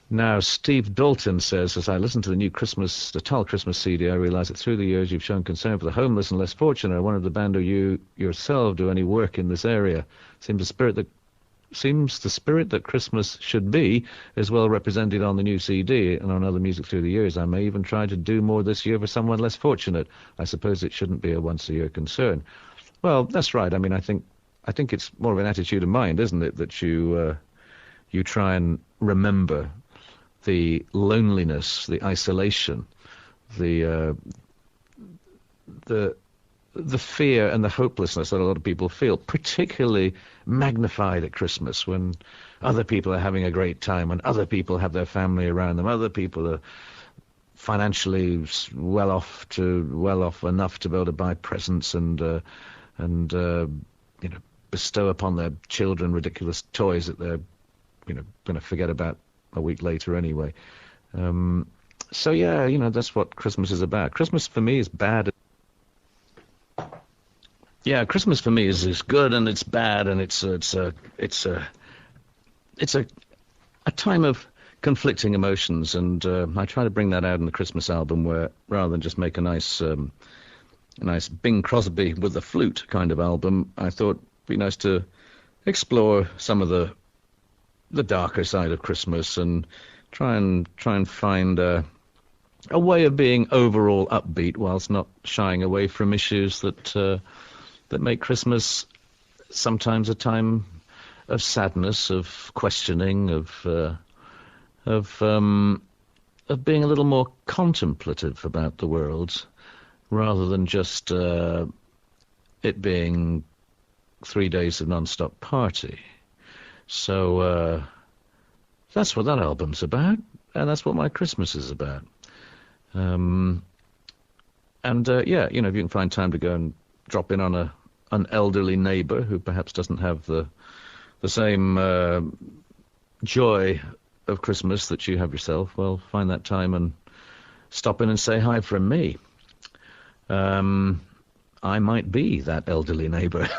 Now, Steve Dalton says, as I listen to the Tull Christmas CD, I realise that through the years you've shown concern for the homeless and less fortunate. I wondered if the band or you yourself do any work in this area. Seems the spirit that Christmas should be is well represented on the new CD and on other music through the years. I may even try to do more this year for someone less fortunate. I suppose it shouldn't be a once-a-year concern. Well, that's right. I mean, I think it's more of an attitude of mind, isn't it, that you try and remember the loneliness, the isolation, the fear and the hopelessness that a lot of people feel, particularly magnified at Christmas when other people are having a great time, when other people have their family around them, other people are financially well off enough to be able to buy presents and bestow upon their children ridiculous toys that they're going to forget about a week later anyway. So yeah, that's what Christmas is about. Christmas for me is bad. Yeah, Christmas for me is good and it's bad, and it's a time of conflicting emotions, and I try to bring that out in the Christmas album, where rather than just make a nice Bing Crosby with the flute kind of album, I thought it'd be nice to explore some of the darker side of Christmas and try and find a way of being overall upbeat whilst not shying away from issues that make Christmas sometimes a time of sadness, of questioning, of being a little more contemplative about the world, rather than just it being 3 days of non-stop party. So that's what that album's about, and that's what my Christmas is about. If you can find time to go and drop in on an elderly neighbour who perhaps doesn't have the same joy of Christmas that you have yourself, well, find that time and stop in and say hi from me. I might be that elderly neighbour.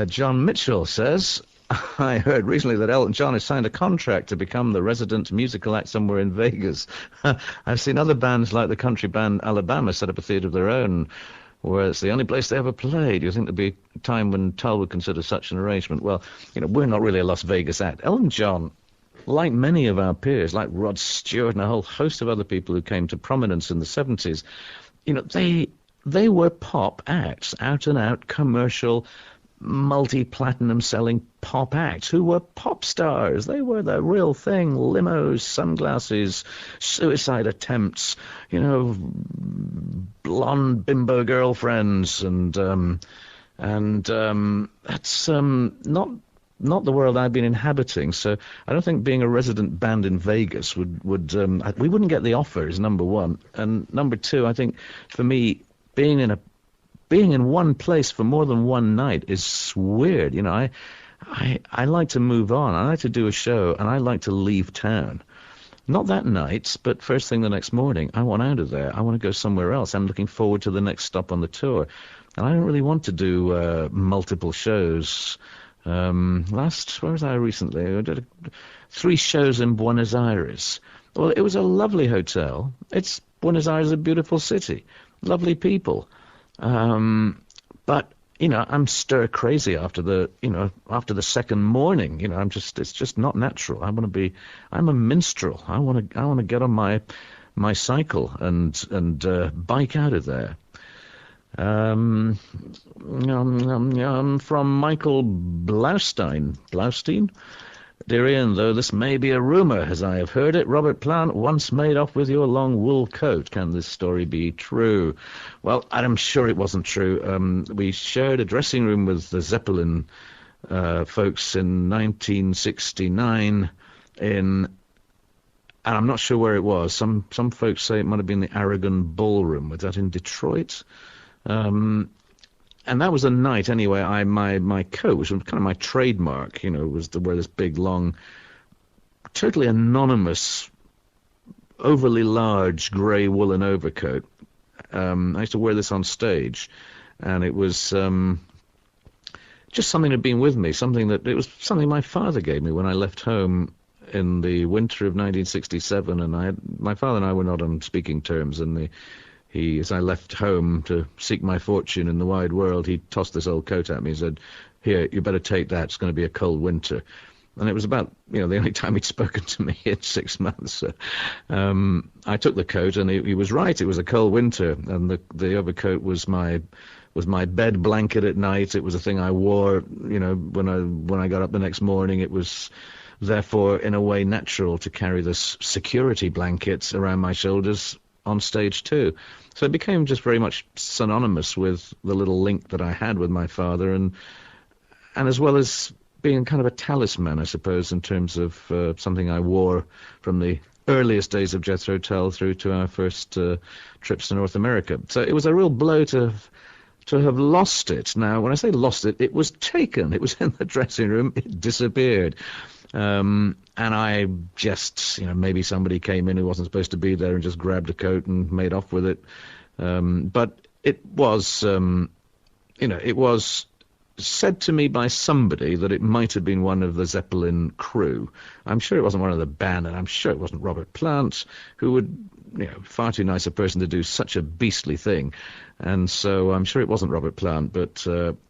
John Mitchell says, I heard recently that Elton John has signed a contract to become the resident musical act somewhere in Vegas. I've seen other bands like the country band Alabama set up a theatre of their own, where it's the only place they ever played. You think there'd be a time when Tull would consider such an arrangement? Well, we're not really a Las Vegas act. Elton John, like many of our peers, like Rod Stewart and a whole host of other people who came to prominence in the 70s, they were pop acts, out-and-out commercial, multi-platinum selling pop acts who were pop stars. They were the real thing. Limos, sunglasses, suicide attempts, blonde bimbo girlfriends, and that's not the world I've been inhabiting. So I don't think being a resident band in Vegas would we wouldn't get the offers, number one, and number two, I think for me being in one place for more than one night is weird. I like to move on. I like to do a show, and I like to leave town. Not that night, but first thing the next morning, I want out of there. I want to go somewhere else. I'm looking forward to the next stop on the tour. And I don't really want to do multiple shows. Where was I recently? I did 3 shows in Buenos Aires. Well, it was a lovely hotel. Buenos Aires is a beautiful city. Lovely people. But I'm stir crazy after the second morning. It's just not natural. I'm a minstrel. I want to get on my cycle and bike out of there. From Michael Blaustein. Dear Ian, though this may be a rumour, as I have heard it, Robert Plant once made off with your long wool coat. Can this story be true? Well, I'm sure it wasn't true. We shared a dressing room with the Zeppelin folks in 1969 and I'm not sure where it was. Some folks say it might have been the Aragon Ballroom. Was that in Detroit? And that was a night anyway. My coat, which was kind of my trademark, was to wear this big, long, totally anonymous, overly large grey woolen overcoat. I used to wear this on stage, and it was just something that had been with me. It was something my father gave me when I left home in the winter of 1967, and my father and I were not on speaking terms, and as I left home to seek my fortune in the wide world, he tossed this old coat at me and said, "Here, you better take that. It's going to be a cold winter." And it was about, the only time he'd spoken to me in 6 months. So, I took the coat, and he was right. It was a cold winter, and the overcoat was my bed blanket at night. It was a thing I wore, when I got up the next morning. It was therefore, in a way, natural to carry this security blanket around my shoulders on stage too. So it became just very much synonymous with the little link that I had with my father, and as well as being kind of a talisman, I suppose, in terms of something I wore from the earliest days of Jethro Tull through to our first trips to North America. So it was a real blow to have lost it. Now, when I say lost it, it was taken. It was in the dressing room. It disappeared. And I just, maybe somebody came in who wasn't supposed to be there and just grabbed a coat and made off with it. But it was, it was said to me by somebody that it might have been one of the Zeppelin crew. I'm sure it wasn't one of the band, and I'm sure it wasn't Robert Plant, who would, far too nice a person to do such a beastly thing. And so I'm sure it wasn't Robert Plant, but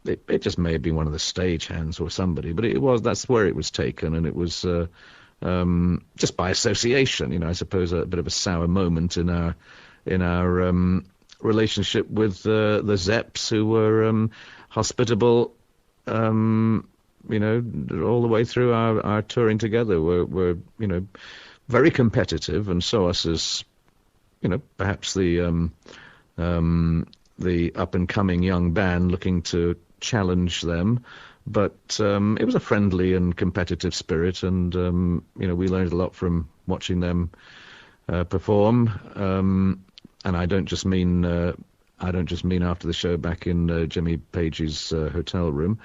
it just may have been one of the stagehands or somebody. But that's where it was taken, and it was just by association, I suppose a bit of a sour moment in our relationship with the Zeps, who were hospitable, all the way through our touring together. Were very competitive and saw us as, perhaps the up-and-coming young band looking to challenge them. But it was a friendly and competitive spirit, and we learned a lot from watching them perform. And I don't just mean after the show back in Jimmy Page's hotel room.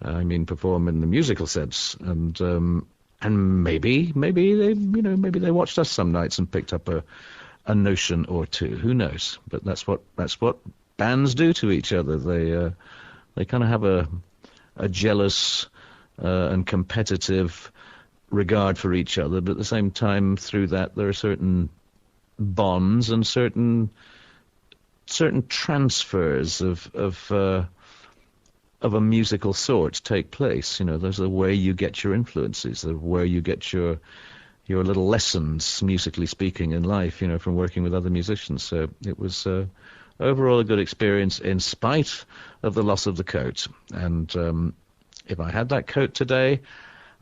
I mean perform in the musical sense, and maybe they watched us some nights and picked up a notion or two. Who knows? But that's what bands do to each other. They kind of have a jealous and competitive regard for each other, but at the same time, through that, there are certain bonds and certain transfers of a musical sort take place. Those are where you get your influences, where you get your little lessons, musically speaking, in life, from working with other musicians. So it was overall a good experience in spite of the loss of the coat. And if I had that coat today,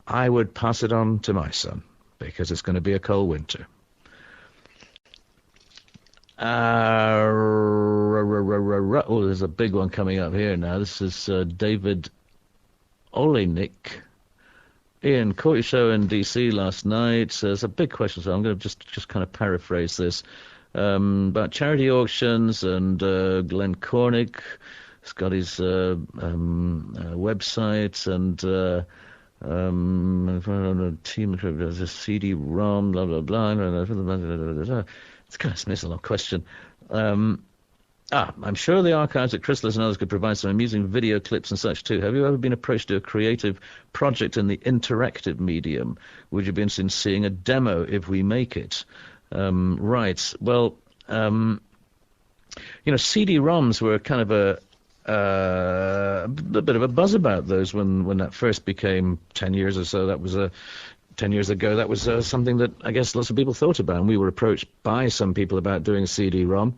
I would pass it on to my son, because it's going to be a cold winter. Oh, there's a big one coming up here now. This is David Olenik. Ian, caught your show in DC last night. There's a big question, so I'm going to just kind of paraphrase this. About charity auctions and Glenn Cornick. He's got his website and team, there's a CD-ROM, blah, blah, blah. It's kind of a long question. I'm sure the archives at Chrysalis and others could provide some amusing video clips and such too. Have you ever been approached to a creative project in the interactive medium? Would you be interested in seeing a demo if we make it? Right. Well, CD-ROMs were kind of a bit of a buzz about those when that first became 10 years or so. That was 10 years ago. That was something that I guess lots of people thought about, and we were approached by some people about doing a CD-ROM.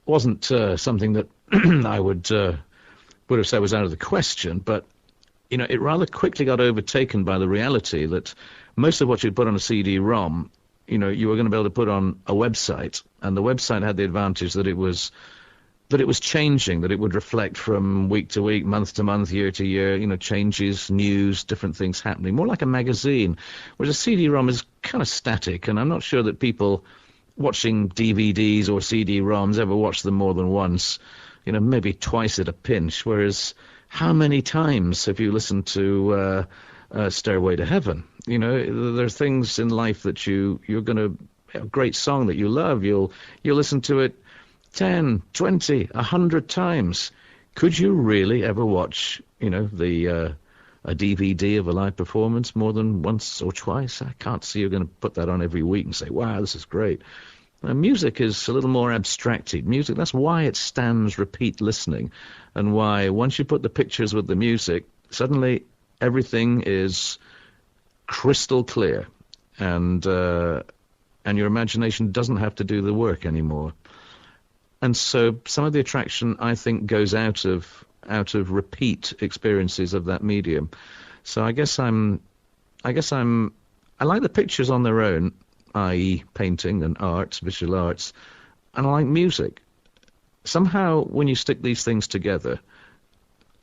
Wasn't something that I would have said was out of the question, but it rather quickly got overtaken by the reality that most of what you'd put on a CD-ROM, you were going to be able to put on a website, and the website had the advantage that it was changing, that it would reflect from week to week, month to month, year to year, changes, news, different things happening, more like a magazine, whereas a CD-ROM is kind of static, and I'm not sure that people watching DVDs or CD-ROMs ever watch them more than once, maybe twice at a pinch, whereas how many times have you listened to Stairway to Heaven? There are things in life that you're going to, a great song that you love, you'll listen to it 10, 20, 100 times. Could you really ever watch, the a DVD of a live performance more than once or twice. I can't see you're going to put that on every week and say, wow, this is great. Music is a little more abstracted. Music, that's why it stands repeat listening, and why once you put the pictures with the music, suddenly everything is crystal clear, and your imagination doesn't have to do the work anymore. And so some of the attraction, I think, goes out of repeat experiences of that medium. So I like the pictures on their own, i.e. painting and art, visual arts, and I like music. Somehow, when you stick these things together,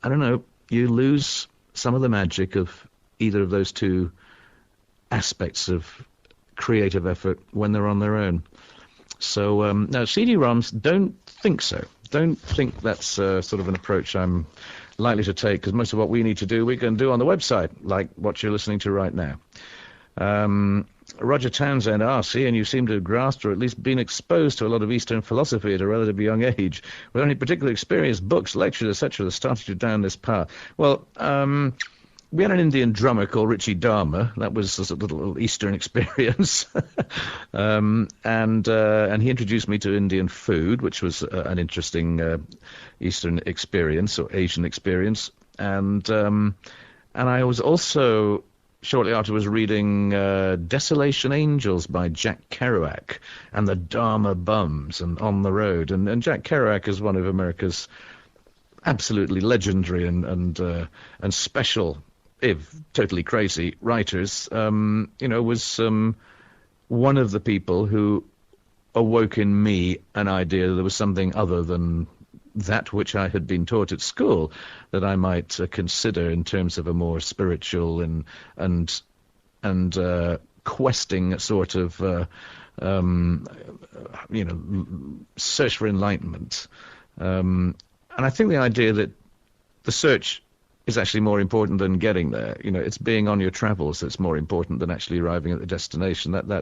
I don't know, you lose some of the magic of either of those two aspects of creative effort when they're on their own. So, no, CD-ROMs, don't think so. Don't think that's sort of an approach I'm likely to take, because most of what we need to do, we can do on the website, like what you're listening to right now. Roger Townsend asks, and you seem to have grasped or at least been exposed to a lot of Eastern philosophy at a relatively young age. Were there any particular experience, books, lectures, etc. that started you down this path? Well, we had an Indian drummer called Richie Dharma. That was a little Eastern experience. And he introduced me to Indian food, which was an interesting Eastern experience or Asian experience. And I was also, shortly after, was reading Desolation Angels by Jack Kerouac and the Dharma Bums and On the Road. And Jack Kerouac is one of America's absolutely legendary and special, if totally crazy, writers. Was one of the people who awoke in me an idea that there was something other than that which I had been taught at school that I might consider in terms of a more spiritual and questing sort of search for enlightenment. And I think the idea that the search is actually more important than getting there. It's being on your travels that's more important than actually arriving at the destination. That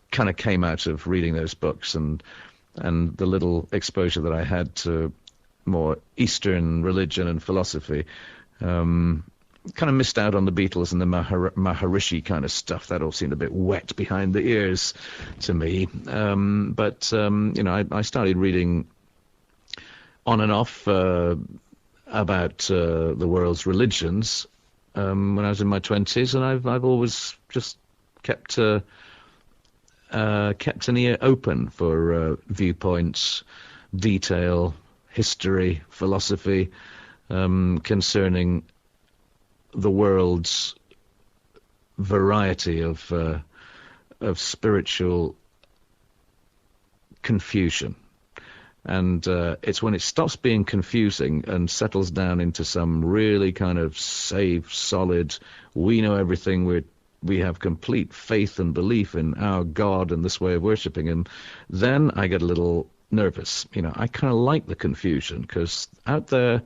kind of came out of reading those books and the little exposure that I had to more Eastern religion and philosophy. Kind of missed out on the Beatles and the Maharishi kind of stuff. That all seemed a bit wet behind the ears to me. I started reading on and off about the world's religions when I was in my 20s, and I've always just kept an ear open for viewpoints, detail, history, philosophy concerning the world's variety of spiritual confusion. And it's when it stops being confusing and settles down into some really kind of safe, solid, we know everything, we have complete faith and belief in our God and this way of worshipping him, then I get a little nervous. I kind of like the confusion, because out there,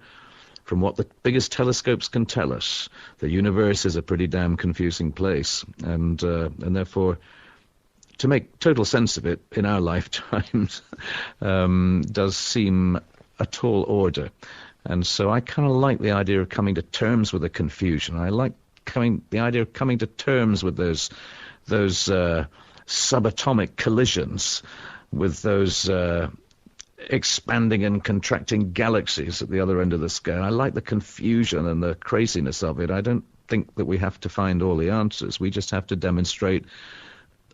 from what the biggest telescopes can tell us, the universe is a pretty damn confusing place. And therefore, to make total sense of it in our lifetimes does seem a tall order. And so I kind of like the idea of coming to terms with the confusion. I like the idea of coming to terms with those subatomic collisions, with those expanding and contracting galaxies at the other end of the scale. I like the confusion and the craziness of it. I don't think that we have to find all the answers. We just have to demonstrate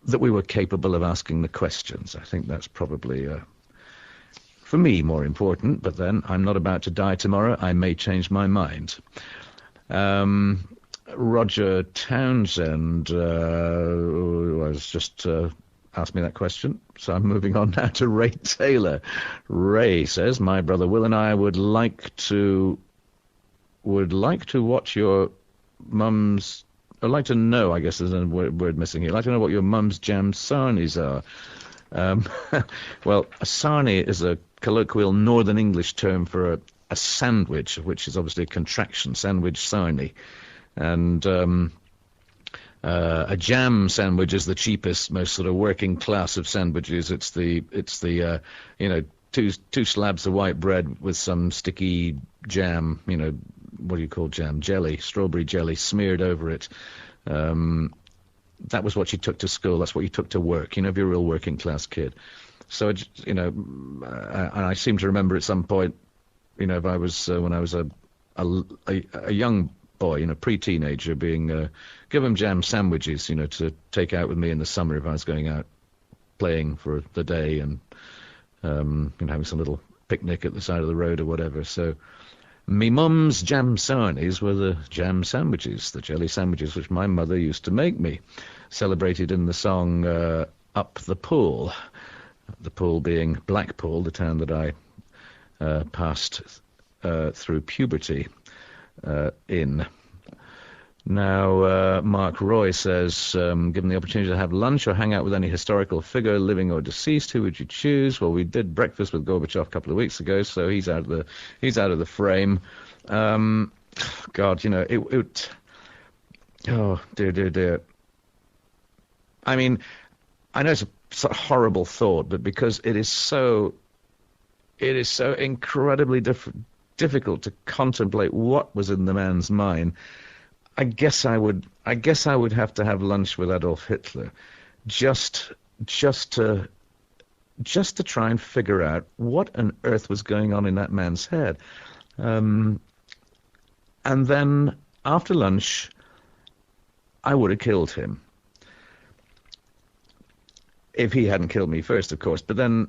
that we were capable of asking the questions. I think that's probably, for me, more important. But then I'm not about to die tomorrow. I may change my mind. Roger Townsend was just asked me that question. So I'm moving on now to Ray Taylor. Ray says, my brother Will and I would like to watch your mum's... I'd like to know, I guess there's a word missing here. I'd like to know what your mum's jam sarnies are. Well, a sarnie is a colloquial Northern English term for a sandwich, which is obviously a contraction, sandwich sarnie. And a jam sandwich is the cheapest, most sort of working class of sandwiches. It's the two slabs of white bread with some sticky jam, what do you call jam? Jelly, strawberry jelly smeared over it. That was what you took to school. That's what you took to work. If you're a real working class kid. So, and I seem to remember at some point, if I was when I was a young boy, pre-teenager, being given jam sandwiches, to take out with me in the summer if I was going out playing for the day and having some little picnic at the side of the road or whatever. So me mum's jam sarnies were the jam sandwiches, the jelly sandwiches, which my mother used to make me, celebrated in the song Up the Pool. The pool being Blackpool, the town that I passed through puberty in. Now, Mark Roy says, given the opportunity to have lunch or hang out with any historical figure, living or deceased, who would you choose? Well, we did breakfast with Gorbachev a couple of weeks ago, so he's out of the frame. God, oh dear. I mean, I know it's a sort of horrible thought, but because it is so incredibly difficult to contemplate what was in the man's mind. I guess I would have to have lunch with Adolf Hitler, just to try and figure out what on earth was going on in that man's head. And then after lunch, I would have killed him. If he hadn't killed me first, of course. But then,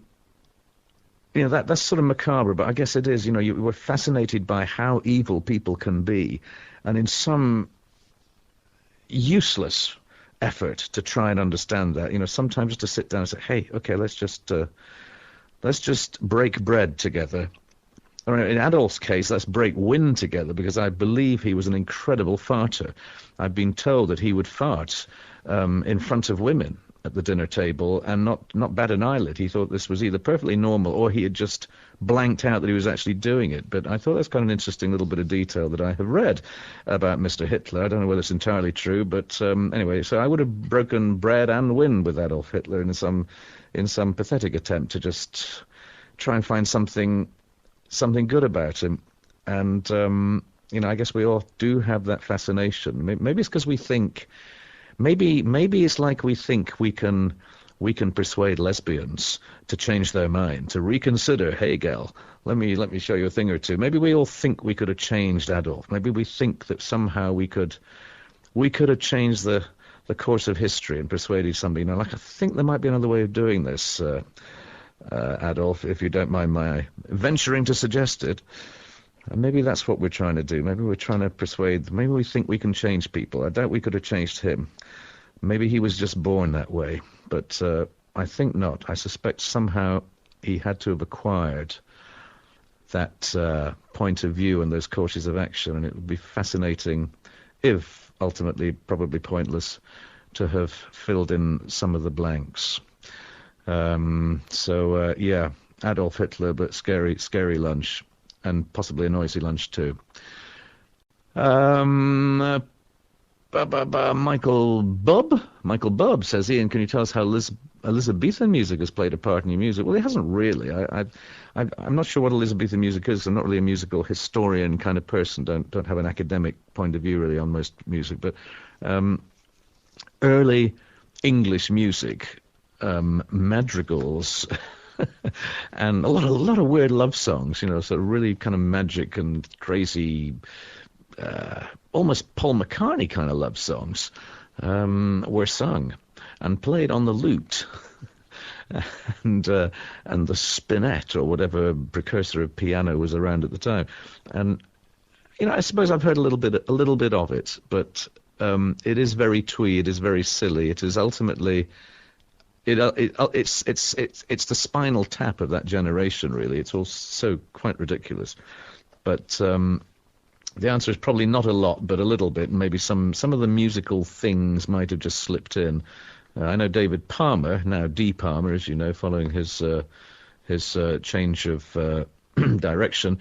that's sort of macabre, but I guess it is. You were fascinated by how evil people can be. And in some useless effort to try and understand that, sometimes just to sit down and say, hey, okay, let's just break bread together. Or in Adolf's case, let's break wind together, because I believe he was an incredible farter. I've been told that he would fart in front of women at the dinner table and not bat an eyelid. He thought this was either perfectly normal or he had just blanked out that he was actually doing it. But I thought that's kind of an interesting little bit of detail that I have read about Mr. Hitler. I don't know whether it's entirely true, but anyway, so I would have broken bread and wind with Adolf Hitler in some pathetic attempt to just try and find something good about him. And I guess we all do have that fascination. Maybe it's because we think. Maybe it's like we think we can persuade lesbians to change their mind, to reconsider. Hey, gal, let me show you a thing or two. Maybe we all think we could have changed Adolf. Maybe we think that somehow we could have changed the course of history and persuaded somebody. I think there might be another way of doing this, Adolf, if you don't mind my venturing to suggest it. And maybe that's what we're trying to do. Maybe we're trying to persuade. Maybe we think we can change people. I doubt we could have changed him. Maybe he was just born that way. But I think not. I suspect somehow he had to have acquired that point of view and those courses of action. And it would be fascinating, if ultimately probably pointless, to have filled in some of the blanks. Yeah, Adolf Hitler, but scary lunch. And possibly a noisy lunch too. Michael Bubb says, Ian, can you tell us how Elizabethan music has played a part in your music? Well, it hasn't really. I'm not sure what Elizabethan music is. I'm not really a musical historian kind of person. Don't have an academic point of view really on most music. But early English music, madrigals. And a lot of weird love songs, sort of really kind of magic and crazy, almost Paul McCartney kind of love songs, were sung and played on the lute and the spinet or whatever precursor of piano was around at the time. And I suppose I've heard a little bit of it, but it is very twee, it is very silly, it is ultimately. It's the spinal tap of that generation, really. It's all so quite ridiculous. But the answer is probably not a lot, but a little bit. And maybe some of the musical things might have just slipped in. I know David Palmer, now D. Palmer, as you know, following his change of direction,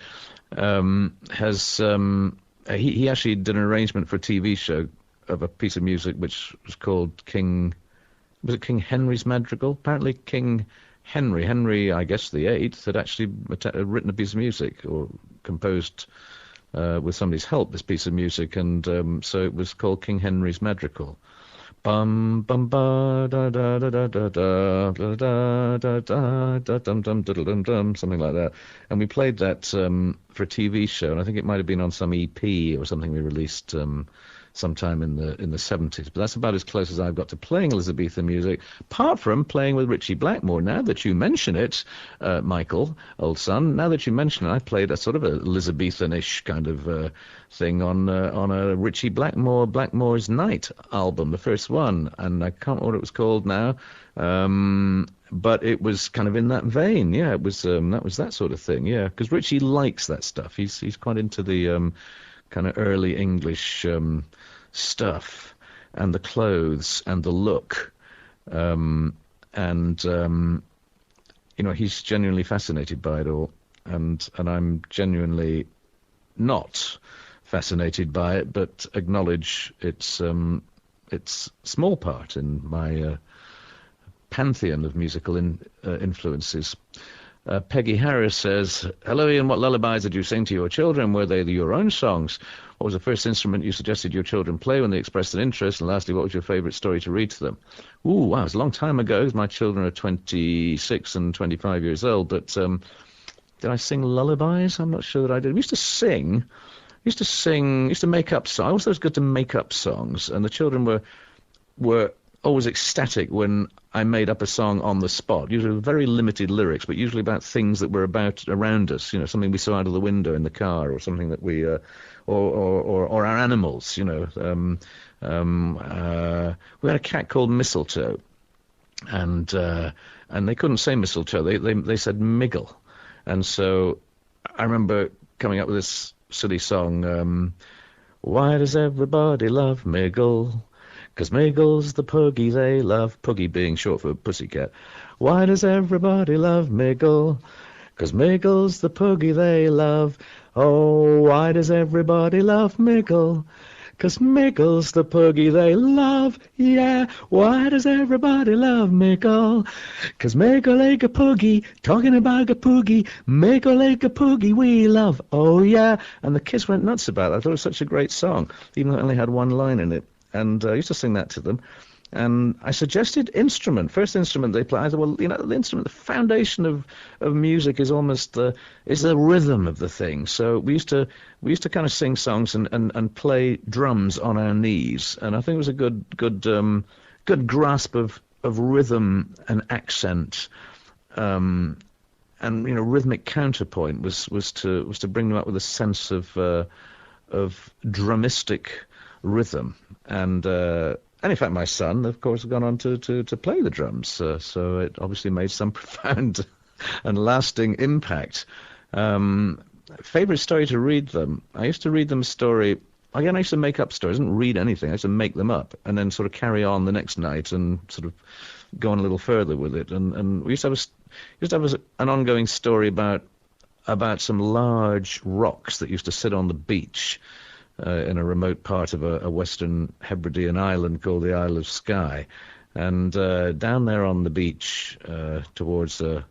has he actually did an arrangement for a TV show of a piece of music which was called King. Was it King Henry's Madrigal? Apparently King Henry, I guess the 8th, had actually written a piece of music or composed with somebody's help, this piece of music, and so it was called King Henry's Madrigal. Bum bum ba da da da da da da da da da da da dum dum diddle dum dum, something like that. And we played that for a TV show, and I think it might have been on some EP or something we released sometime in the 70s. But that's about as close as I've got to playing Elizabethan music, apart from playing with Ritchie Blackmore. Now that you mention it, Michael, old son, now that you mention it, I played a sort of a Elizabethan-ish kind of thing on a Ritchie Blackmore's Night album, the first one, and I can't remember what it was called now. But it was kind of in that vein, yeah. It was that was that sort of thing, yeah. Because Ritchie likes that stuff. He's quite into the kind of early English stuff, and the clothes and the look, and he's genuinely fascinated by it all, and I'm genuinely not fascinated by it, but acknowledge its small part in my pantheon of musical influences. Peggy Harris says, "Hello Ian, what lullabies did you sing to your children? Were they your own songs? What was the first instrument you suggested your children play when they expressed an interest? And lastly, what was your favourite story to read to them?" Ooh, wow, it's a long time ago. My children are 26 and 25 years old, but did I sing lullabies? I'm not sure that I did. We used to make up songs. I also was good to make up songs, and the children were always ecstatic when I made up a song on the spot, usually with very limited lyrics, but usually about things that were around us, something we saw out of the window in the car, or something that we, or our animals, we had a cat called Mistletoe, and they couldn't say mistletoe, they said miggle, and so I remember coming up with this silly song, why does everybody love Miggle? 'Cause Miggle's the puggy they love, puggy being short for pussycat. Why does everybody love Miggle? 'Cause Miggle's the puggy they love. Oh, why does everybody love Miggle? 'Cause Miggle's the puggy they love, yeah. Why does everybody love Miggle? 'Cause Miggle ain't a puggy, talking about a puggy. Miggle ain't a puggy we love, oh yeah. And the kids went nuts about it. I thought it was such a great song, even though it only had one line in it. And I used to sing that to them. And I suggested instrument. First instrument they play. I said, well, the instrument, the foundation of music is almost the rhythm of the thing. So we used to kind of sing songs and play drums on our knees. And I think it was a good grasp of rhythm and accent. And rhythmic counterpoint was to bring them up with a sense of drumistic rhythm, and in fact my son, of course, has gone on to play the drums, so it obviously made some profound and lasting impact. Favorite story to read them? I used to read them a story. Again, I used to make up stories. I didn't read anything. I used to make them up and then sort of carry on the next night and sort of go on a little further with it. And we used to have an ongoing story about some large rocks that used to sit on the beach in a remote part of a Western Hebridean island called the Isle of Skye. And down there on the beach, towards a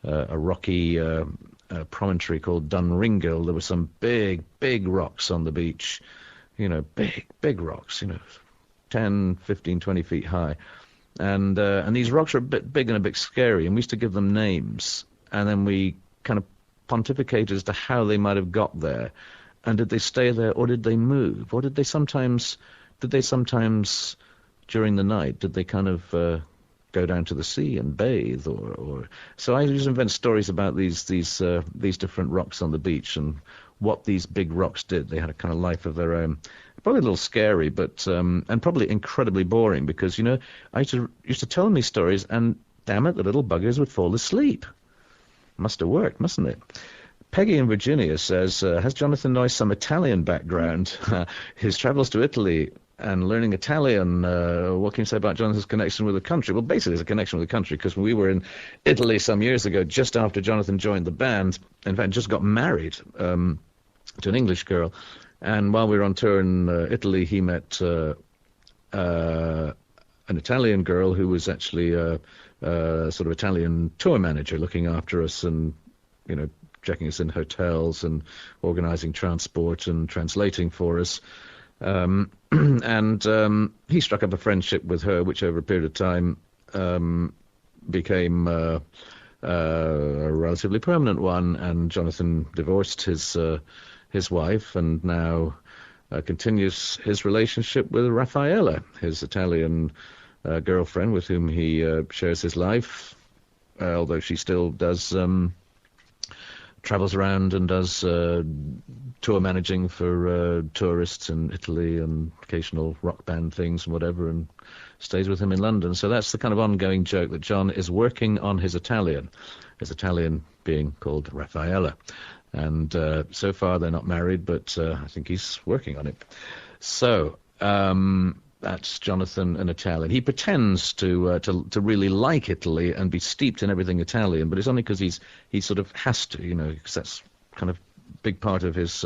rocky promontory called Dunringill, there were some big rocks on the beach, big rocks, 10, 15, 20 feet high. And these rocks are a bit big and a bit scary, and we used to give them names, and then we kind of pontificate as to how they might have got there. And did they stay there, or did they move? Or did they sometimes during the night, did they kind of go down to the sea and bathe? Or so I used to invent stories about these different rocks on the beach and what these big rocks did. They had a kind of life of their own. Probably a little scary, but and probably incredibly boring, because I used to tell them these stories, and damn it, the little buggers would fall asleep. Must have worked, mustn't it? Peggy in Virginia says, has Jonathan Noyes some Italian background? His travels to Italy and learning Italian, what can you say about Jonathan's connection with the country? Well, basically it's a connection with the country, because when we were in Italy some years ago, just after Jonathan joined the band, in fact, just got married to an English girl. And while we were on tour in Italy, he met an Italian girl who was actually a sort of Italian tour manager looking after us and, checking us in hotels and organising transport and translating for us. And he struck up a friendship with her, which over a period of time became a relatively permanent one. And Jonathan divorced his wife, and now continues his relationship with Raffaella, his Italian girlfriend, with whom he shares his life, although she still does travels around and does tour managing for tourists in Italy and occasional rock band things and whatever, and stays with him in London. So that's the kind of ongoing joke, that John is working on his Italian being called Raffaella. And so far they're not married, but I think he's working on it. So that's Jonathan, an Italian. He pretends to really like Italy and be steeped in everything Italian, but it's only because he sort of has to, because that's kind of big part of his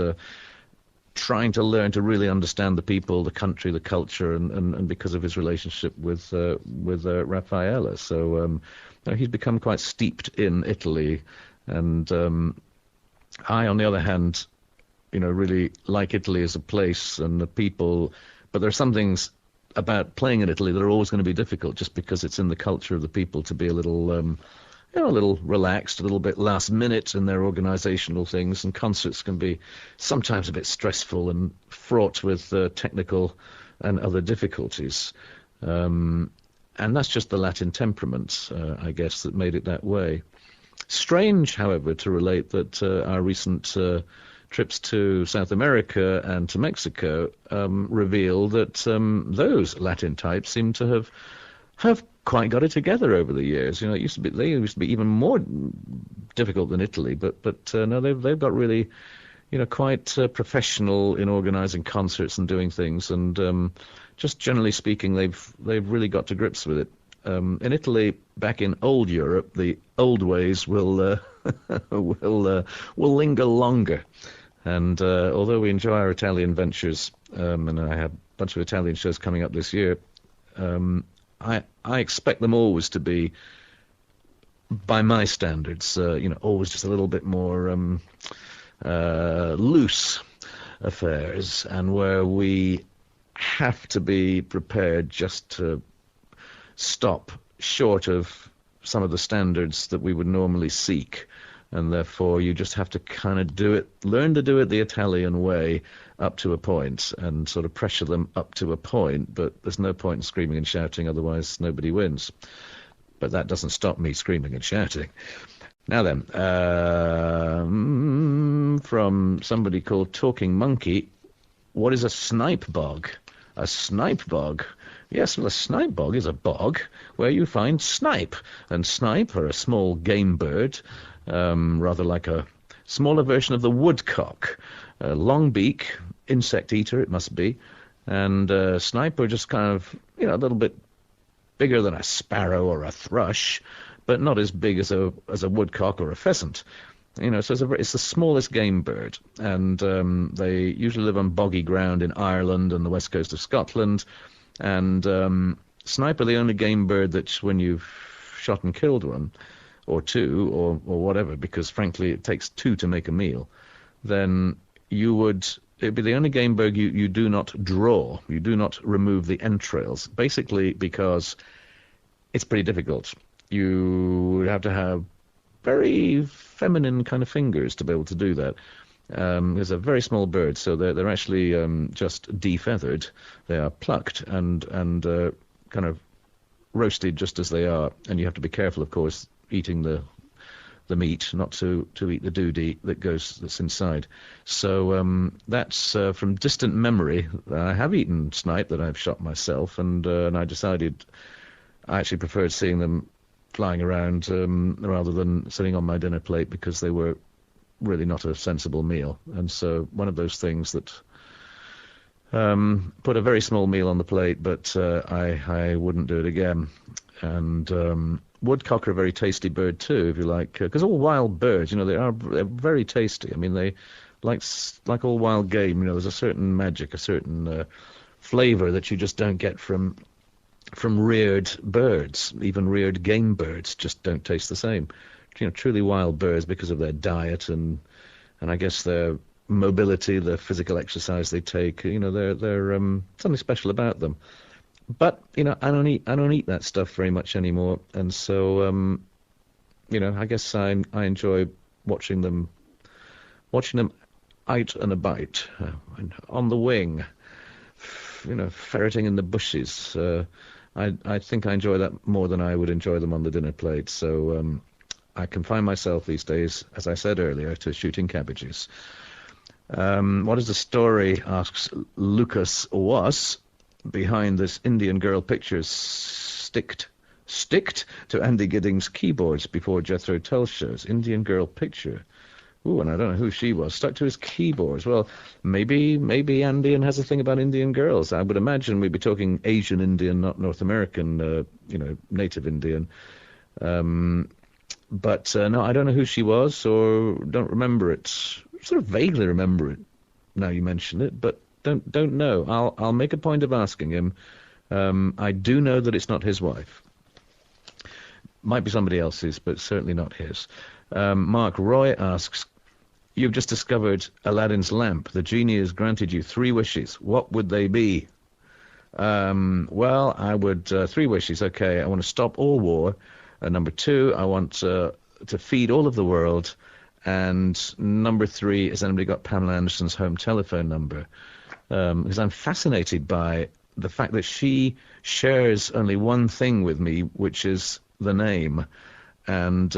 trying to learn to really understand the people, the country, the culture, and because of his relationship with Raffaella. So he's become quite steeped in Italy, and I, on the other hand, really like Italy as a place and the people, but there are some things about playing in Italy that are always going to be difficult, just because it's in the culture of the people to be a little, a little relaxed, a little bit last minute in their organizational things, and concerts can be sometimes a bit stressful and fraught with technical and other difficulties. And that's just the Latin temperament, I guess, that made it that way. Strange, however, to relate that our recent trips to South America and to Mexico reveal that those Latin types seem to have quite got it together over the years. They used to be even more difficult than Italy, but no, they've got really, quite professional in organising concerts and doing things, and just generally speaking, they've really got to grips with it. In Italy, back in old Europe, the old ways will will linger longer. And although we enjoy our Italian ventures, and I have a bunch of Italian shows coming up this year, I expect them always to be, by my standards, always just a little bit more loose affairs, and where we have to be prepared just to stop short of some of the standards that we would normally seek. And therefore, you just have to kind of learn to do it the Italian way up to a point, and sort of pressure them up to a point. But there's no point in screaming and shouting, otherwise nobody wins. But that doesn't stop me screaming and shouting. Now then, from somebody called Talking Monkey, what is a snipe bog? A snipe bog? Yes, well, a snipe bog is a bog where you find snipe. And snipe are a small game bird, rather like a smaller version of the woodcock. A long beak, insect eater it must be. And snipe are just kind of, a little bit bigger than a sparrow or a thrush, but not as big as a woodcock or a pheasant. So it's the smallest game bird, and they usually live on boggy ground in Ireland and the west coast of Scotland. And snipe are the only game bird that, when you've shot and killed one, or two, or whatever, because frankly it takes two to make a meal, then it'd be the only game bird you do not draw, you do not remove the entrails, basically because it's pretty difficult. You would have to have very feminine kind of fingers to be able to do that. There's a very small bird, so they're actually just defeathered. They are plucked and kind of roasted just as they are, and you have to be careful, of course, eating the meat, not to eat the doody that's inside. So that's from distant memory. I have eaten snipe that I've shot myself, and I decided I actually preferred seeing them flying around rather than sitting on my dinner plate, because they were really not a sensible meal. And so one of those things that put a very small meal on the plate, but I wouldn't do it again. And woodcock are a very tasty bird too, if you like, because all wild birds, they're very tasty. I mean, they like all wild game, there's a certain magic, a certain flavor that you just don't get from reared birds. Even reared game birds just don't taste the same. truly wild birds because of their diet and I guess their mobility, the physical exercise they take. They're something special about them. But I don't eat that stuff very much anymore, and so I guess I enjoy watching them out and about, and on the wing, ferreting in the bushes. I think I enjoy that more than I would enjoy them on the dinner plate. So I confine myself these days, as I said earlier, to shooting cabbages. What is the story, asks Lucas Was, behind this Indian girl picture sticked to Andy Gidding's keyboards before Jethro Tull shows? Indian girl picture. Ooh, and I don't know who she was. Stuck to his keyboards. Well, maybe Andean has a thing about Indian girls. I would imagine we'd be talking Asian Indian, not North American, native Indian. But no, I don't know who she was, or don't remember it. Sort of vaguely remember it now you mention it, but don't know. I'll make a point of asking him. I do know that it's not his wife. Might be somebody else's, but certainly not his. Mark Roy asks, you've just discovered Aladdin's lamp. The genie has granted you 3 wishes. What would they be? Well, I would, 3 wishes. Okay, I want to stop all war. Number 2, I want to feed all of the world. And number 3, has anybody got Pamela Anderson's home telephone number? Because I'm fascinated by the fact that she shares only one thing with me, which is the name. And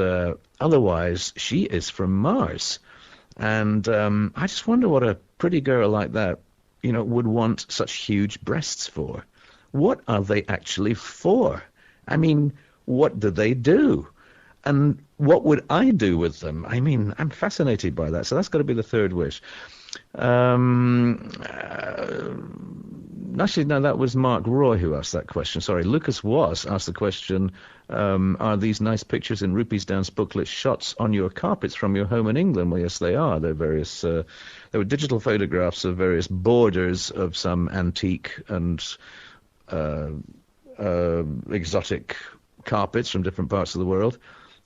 otherwise, she is from Mars. And I just wonder what a pretty girl like that, would want such huge breasts for. What are they actually for? I mean, what do they do? And what would I do with them? I mean, I'm fascinated by that. So that's got to be the 3rd wish. Actually, no, that was Mark Roy who asked that question. Sorry, Lucas Was asked the question, are these nice pictures in Rupees Dance booklet shots on your carpets from your home in England? Well, yes, they are. They're various, there were digital photographs of various borders of some antique and exotic carpets from different parts of the world,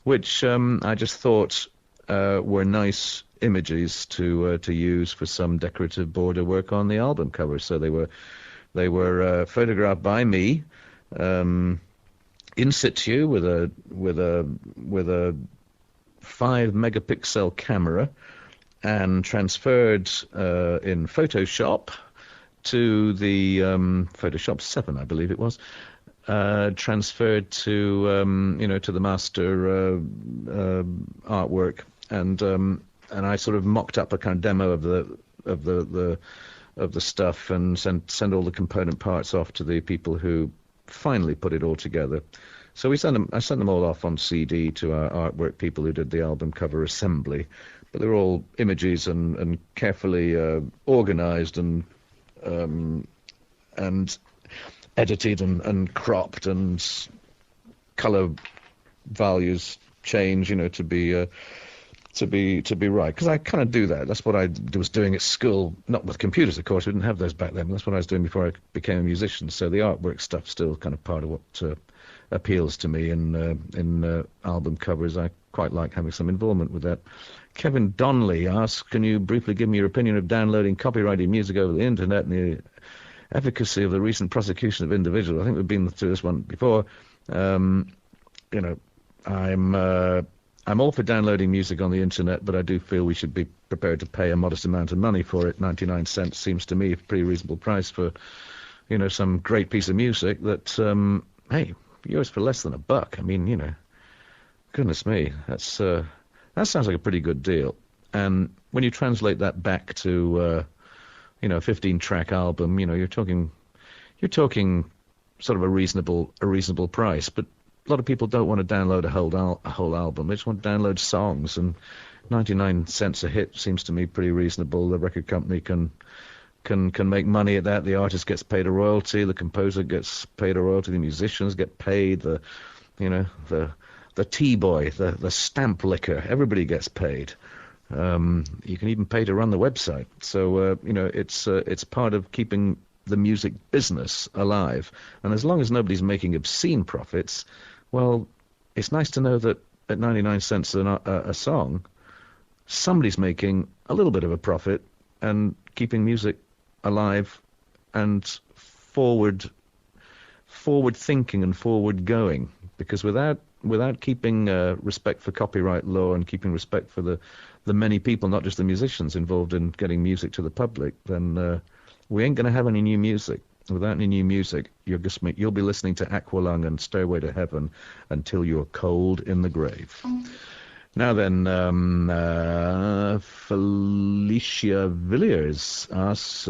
which I just thought were nice images to use for some decorative border work on the album cover. So they were photographed by me in situ with a 5 megapixel camera and transferred in Photoshop to the Photoshop 7, I believe it was. Transferred to to the master artwork, and I sort of mocked up a kind of demo of the stuff and send all the component parts off to the people who finally put it all together. So I sent them all off on CD to our artwork people who did the album cover assembly, but they're all images and carefully organized and edited and cropped, and color values change, to be right. Because I kind of do that. That's what I was doing at school, not with computers, of course. We didn't have those back then. But that's what I was doing before I became a musician. So the artwork stuff's still kind of part of what appeals to me in album covers. I quite like having some involvement with that. Kevin Donnelly asks, can you briefly give me your opinion of downloading copyrighted music over the internet and the efficacy of the recent prosecution of individuals? I think we've been through this one before. I'm all for downloading music on the internet, but I do feel we should be prepared to pay a modest amount of money for it. 99 cents seems to me a pretty reasonable price for, some great piece of music that, hey, yours for less than $1. I mean, goodness me, that sounds like a pretty good deal. And when you translate that back to, a 15-track album, you're talking sort of a reasonable price. But a lot of people don't want to download a whole album. They just want to download songs, and 99 cents a hit seems to me pretty reasonable. The record company can make money at that. The artist gets paid a royalty. The composer gets paid a royalty. The musicians get paid. The T-boy, the stamp licker, everybody gets paid. You can even pay to run the website. So it's part of keeping the music business alive. And as long as nobody's making obscene profits, well, it's nice to know that at 99 cents a song, somebody's making a little bit of a profit and keeping music alive and forward thinking and forward going. Because without keeping respect for copyright law and keeping respect for the many people, not just the musicians, involved in getting music to the public, then we ain't going to have any new music. Without any new music, you'll be listening to Aqualung and Stairway to Heaven until you're cold in the grave. Now then, Felicia Villiers asks,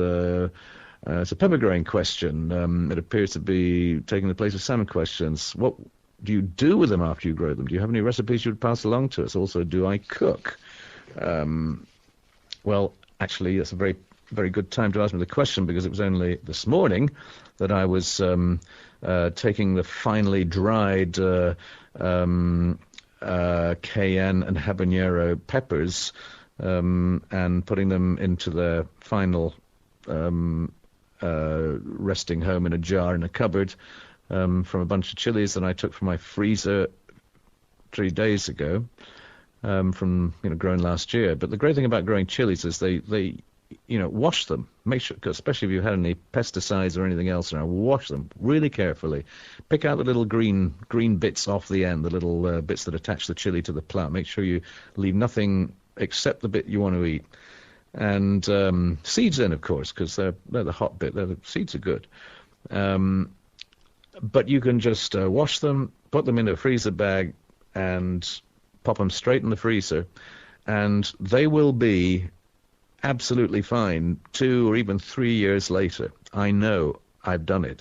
it's a pepper growing question. It appears to be taking the place of salmon questions. What do you do with them after you grow them? Do you have any recipes you would pass along to us? Also, do I cook? Well, actually, that's a very, very good time to ask me the question, because it was only this morning that I was taking the finely dried cayenne and habanero peppers and putting them into their final resting home in a jar in a cupboard from a bunch of chilies that I took from my freezer 3 days ago from growing last year. But the great thing about growing chilies is they wash them. Make sure, especially if you've had any pesticides or anything else around, wash them really carefully. Pick out the little green bits off the end, the little bits that attach the chili to the plant. Make sure you leave nothing except the bit you want to eat. And seeds in, of course, because they're the hot bit. The seeds are good. But you can just wash them, put them in a freezer bag, and pop them straight in the freezer, and they will be absolutely fine 2 or even 3 years later. I know, I've done it,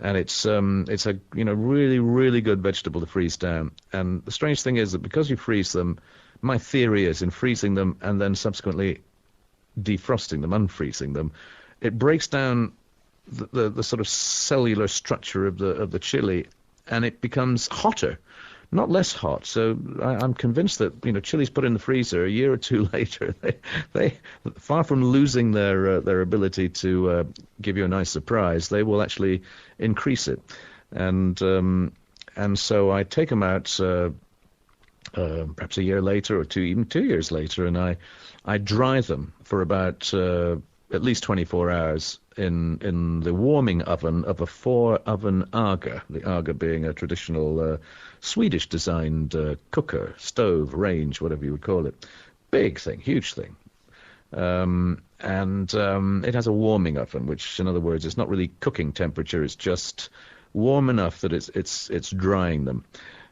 and it's a really, really good vegetable to freeze down. And the strange thing is that because you freeze them, my theory is in freezing them and then subsequently defrosting them, unfreezing them, it breaks down the sort of cellular structure of the chili, and it becomes hotter, not less hot. So I'm convinced that chilies put in the freezer a year or two later, they far from losing their ability to give you a nice surprise, they will actually increase it. And so I take them out perhaps a year later or even 2 years later, and I dry them for about at least 24 hours in the warming oven of a 4-oven Aga, the Aga being a traditional Swedish-designed cooker, stove, range, whatever you would call it. Big thing, huge thing. And it has a warming oven, which, in other words, is not really cooking temperature. It's just warm enough that it's drying them.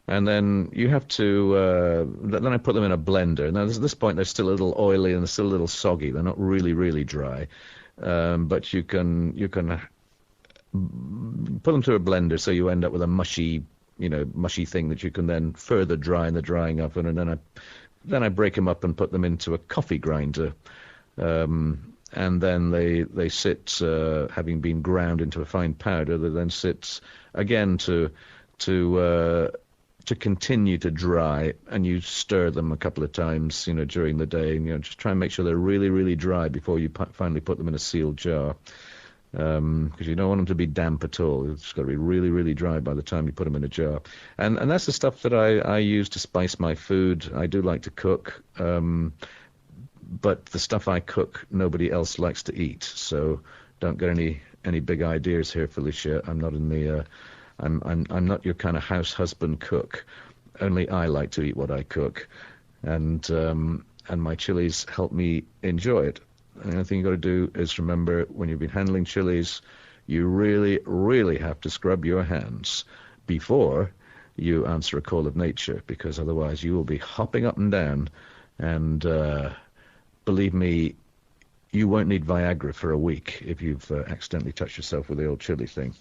And then you have to, then I put them in a blender. Now, at this point, they're still a little oily and they're still a little soggy. They're not really, really dry. But you can put them through a blender, so you end up with a mushy thing that you can then further dry in the drying oven. And then I break them up and put them into a coffee grinder. And then they sit, having been ground into a fine powder, they then sit again to continue to dry, and you stir them a couple of times, during the day, and just try and make sure they're really, really dry before you finally put them in a sealed jar, because you don't want them to be damp at all. It's got to be really, really dry by the time you put them in a jar. And that's the stuff that I use to spice my food. I do like to cook, but the stuff I cook, nobody else likes to eat. So don't get any big ideas here, Felicia. I'm not in the I'm not your kind of house husband cook. Only I like to eat what I cook, and my chilies help me enjoy it. And the only thing you got to do is remember, when you've been handling chilies, you really, really have to scrub your hands before you answer a call of nature, because otherwise you will be hopping up and down, and believe me, you won't need Viagra for a week if you've accidentally touched yourself with the old chili thing.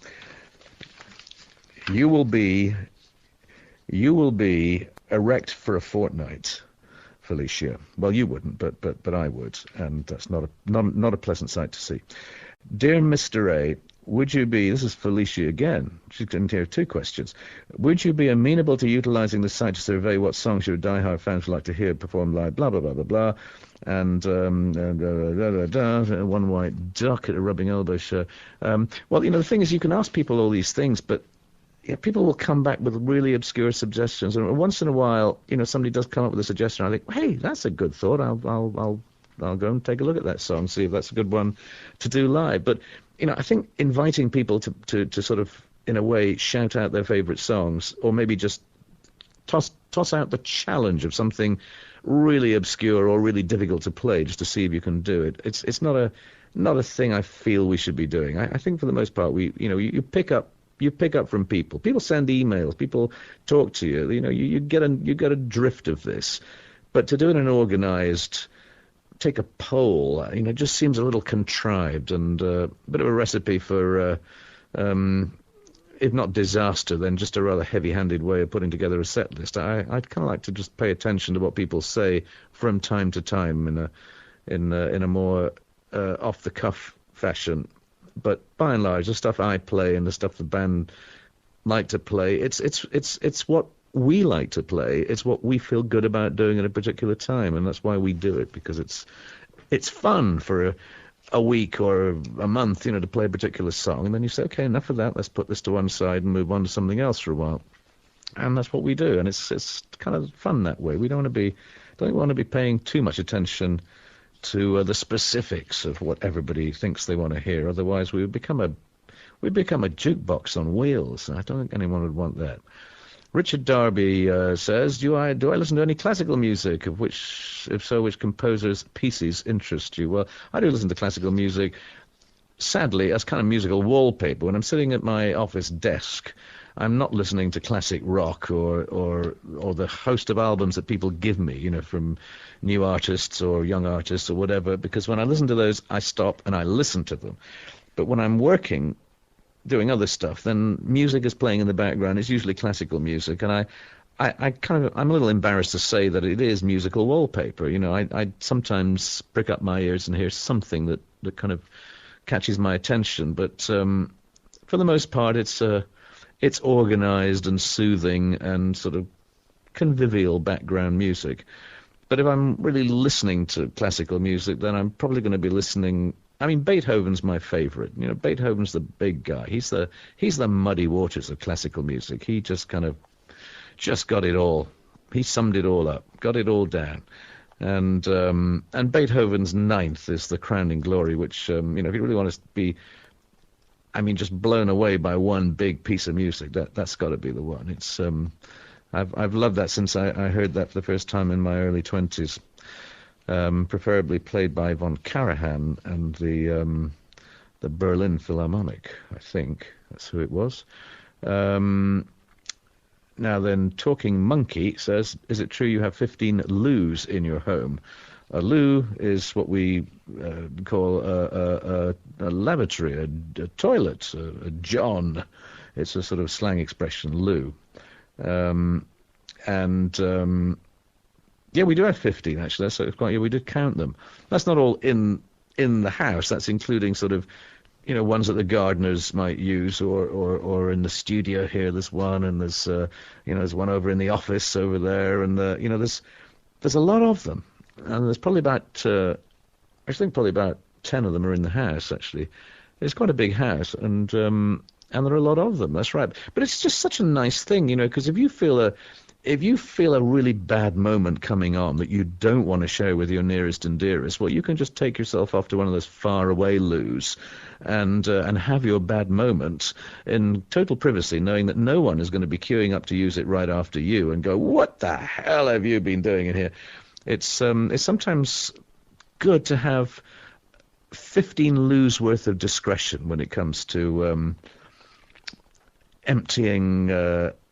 You will be erect for a fortnight, Felicia. Well, you wouldn't, but I would, and that's not a pleasant sight to see. Dear Mr. A, would you be, this is Felicia again, she's going to hear 2 questions. Would you be amenable to utilizing the site to survey what songs your diehard fans would like to hear performed live, blah, blah, blah, blah, blah, and one white duck at a rubbing elbow show. Well, the thing is, you can ask people all these things, but yeah, people will come back with really obscure suggestions, and once in a while, somebody does come up with a suggestion. I think, hey, that's a good thought. I'll go and take a look at that song, see if that's a good one to do live. But I think inviting people to sort of, in a way, shout out their favourite songs, or maybe just toss out the challenge of something really obscure or really difficult to play, just to see if you can do it. It's not a thing I feel we should be doing. I think for the most part, you pick up from people. People send emails. People talk to you. You get a drift of this. But to do it in an organised, take a poll, it just seems a little contrived and a bit of a recipe for, if not disaster, then just a rather heavy-handed way of putting together a set list. I'd kind of like to just pay attention to what people say from time to time in a more off-the-cuff fashion. But by and large, the stuff I play and the stuff the band like to play, it's what we like to play. It's what we feel good about doing at a particular time, and that's why we do it, because it's fun for a week or a month, to play a particular song, and then you say, okay, enough of that. Let's put this to one side and move on to something else for a while. And that's what we do, and it's kind of fun that way. We don't want to be paying too much attention to the specifics of what everybody thinks they want to hear. Otherwise, we would become a jukebox on wheels. I don't think anyone would want that. Richard Darby says, do I listen to any classical music? If so, which composers' pieces interest you? Well, I do listen to classical music, sadly, as kind of musical wallpaper. When I'm sitting at my office desk, I'm not listening to classic rock or the host of albums that people give me, from new artists or young artists or whatever, because when I listen to those, I stop and I listen to them. But when I'm working, doing other stuff, then music is playing in the background. It's usually classical music, and I'm a little embarrassed to say that it is musical wallpaper. I sometimes prick up my ears and hear something that kind of catches my attention, but for the most part, it's organised and soothing and sort of convivial background music. But if I'm really listening to classical music, then I'm probably going to be listening. I mean, Beethoven's my favourite. Beethoven's the big guy. He's the muddy waters of classical music. He just got it all. He summed it all up, got it all down. And Beethoven's Ninth is the crowning glory, which, if you really want to be, just blown away by one big piece of music, that's got to be the one. It's I've loved that since I heard that for the first time in my early 20s. Preferably played by von Karajan and the Berlin Philharmonic, I think. That's who it was. Now then, Talking Monkey says, is it true you have 15 loos in your home? A loo is what we call a lavatory, a toilet, a john. It's a sort of slang expression, loo. Yeah, we do have 15, actually. We did count them. That's not all in the house. That's including sort of, ones that the gardeners might use, or in the studio here. There's one, and there's one over in the office over there, and there's a lot of them, and there's probably about 10 of them are in the house. Actually, it's quite a big house, and there are a lot of them. That's right. But it's just such a nice thing, because if you feel a really bad moment coming on that you don't want to share with your nearest and dearest, well, you can just take yourself off to one of those faraway loos and have your bad moment in total privacy, knowing that no one is going to be queuing up to use it right after you and go, what the hell have you been doing in here? It's sometimes good to have 15 loos worth of discretion when it comes to emptying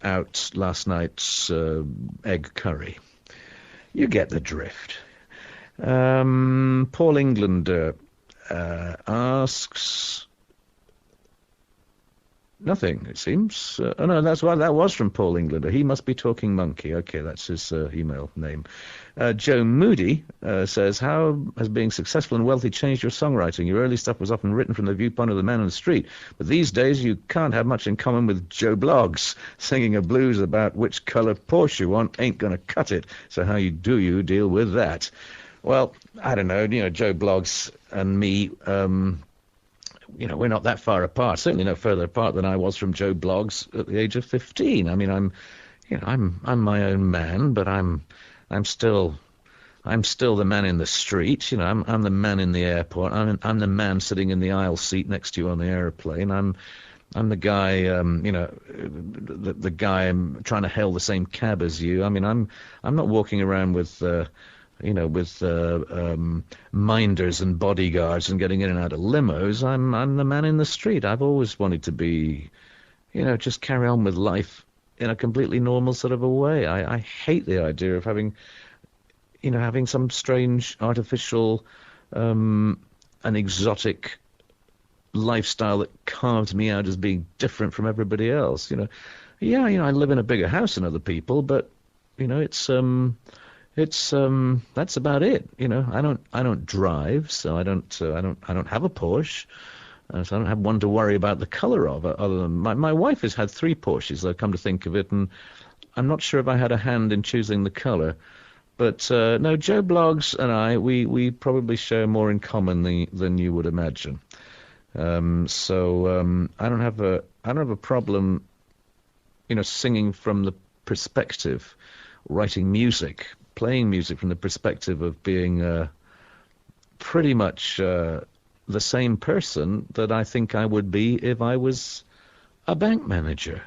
out last night's egg curry. You get the drift. Paul Englander asks nothing, it seems. Oh no, that was from Paul Englander. He must be Talking Monkey. Okay, that's his email name. Joe Moody says, how has being successful and wealthy changed your songwriting? Your early stuff was often written from the viewpoint of the man on the street, but these days you can't have much in common with Joe Bloggs. Singing a blues about which colour Porsche you want ain't going to cut it. So how do you deal with that? Well, I don't know. Joe Bloggs and me, we're not that far apart. Certainly no further apart than I was from Joe Bloggs at the age of 15. I mean, I'm my own man, but I'm still the man in the street. I'm the man in the airport. I'm the man sitting in the aisle seat next to you on the airplane. I'm the guy, the guy trying to hail the same cab as you. I mean, I'm not walking around with minders and bodyguards and getting in and out of limos. I'm the man in the street. I've always wanted to be, just carry on with life in a completely normal sort of a way. I hate the idea of having some strange artificial and exotic lifestyle that carved me out as being different from everybody else. I live in a bigger house than other people, but it's that's about it. I don't drive, so I don't have a Porsche. So I don't have one to worry about the color of, other than my wife has had 3 Porsches, I've come to think of it, and I'm not sure if I had a hand in choosing the color. But no, Joe Bloggs and we probably share more in common than you would imagine. So I don't have a problem, singing from the perspective, writing music, playing music from the perspective of being pretty much the same person that I think I would be if I was a bank manager,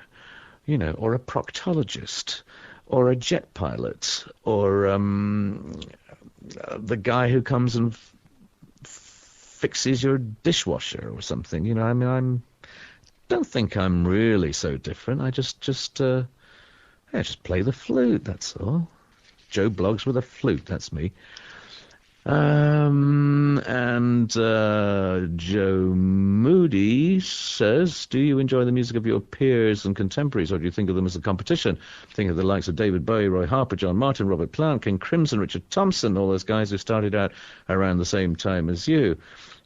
or a proctologist, or a jet pilot, or the guy who comes and fixes your dishwasher or something. I don't think I'm really so different. I just play the flute, that's all. Joe Bloggs with a flute, that's me. And Joe Moody says, do you enjoy the music of your peers and contemporaries, or do you think of them as a competition? Think of the likes of David Bowie, Roy Harper, John Martin, Robert Plant, King Crimson, Richard Thompson, all those guys who started out around the same time as you.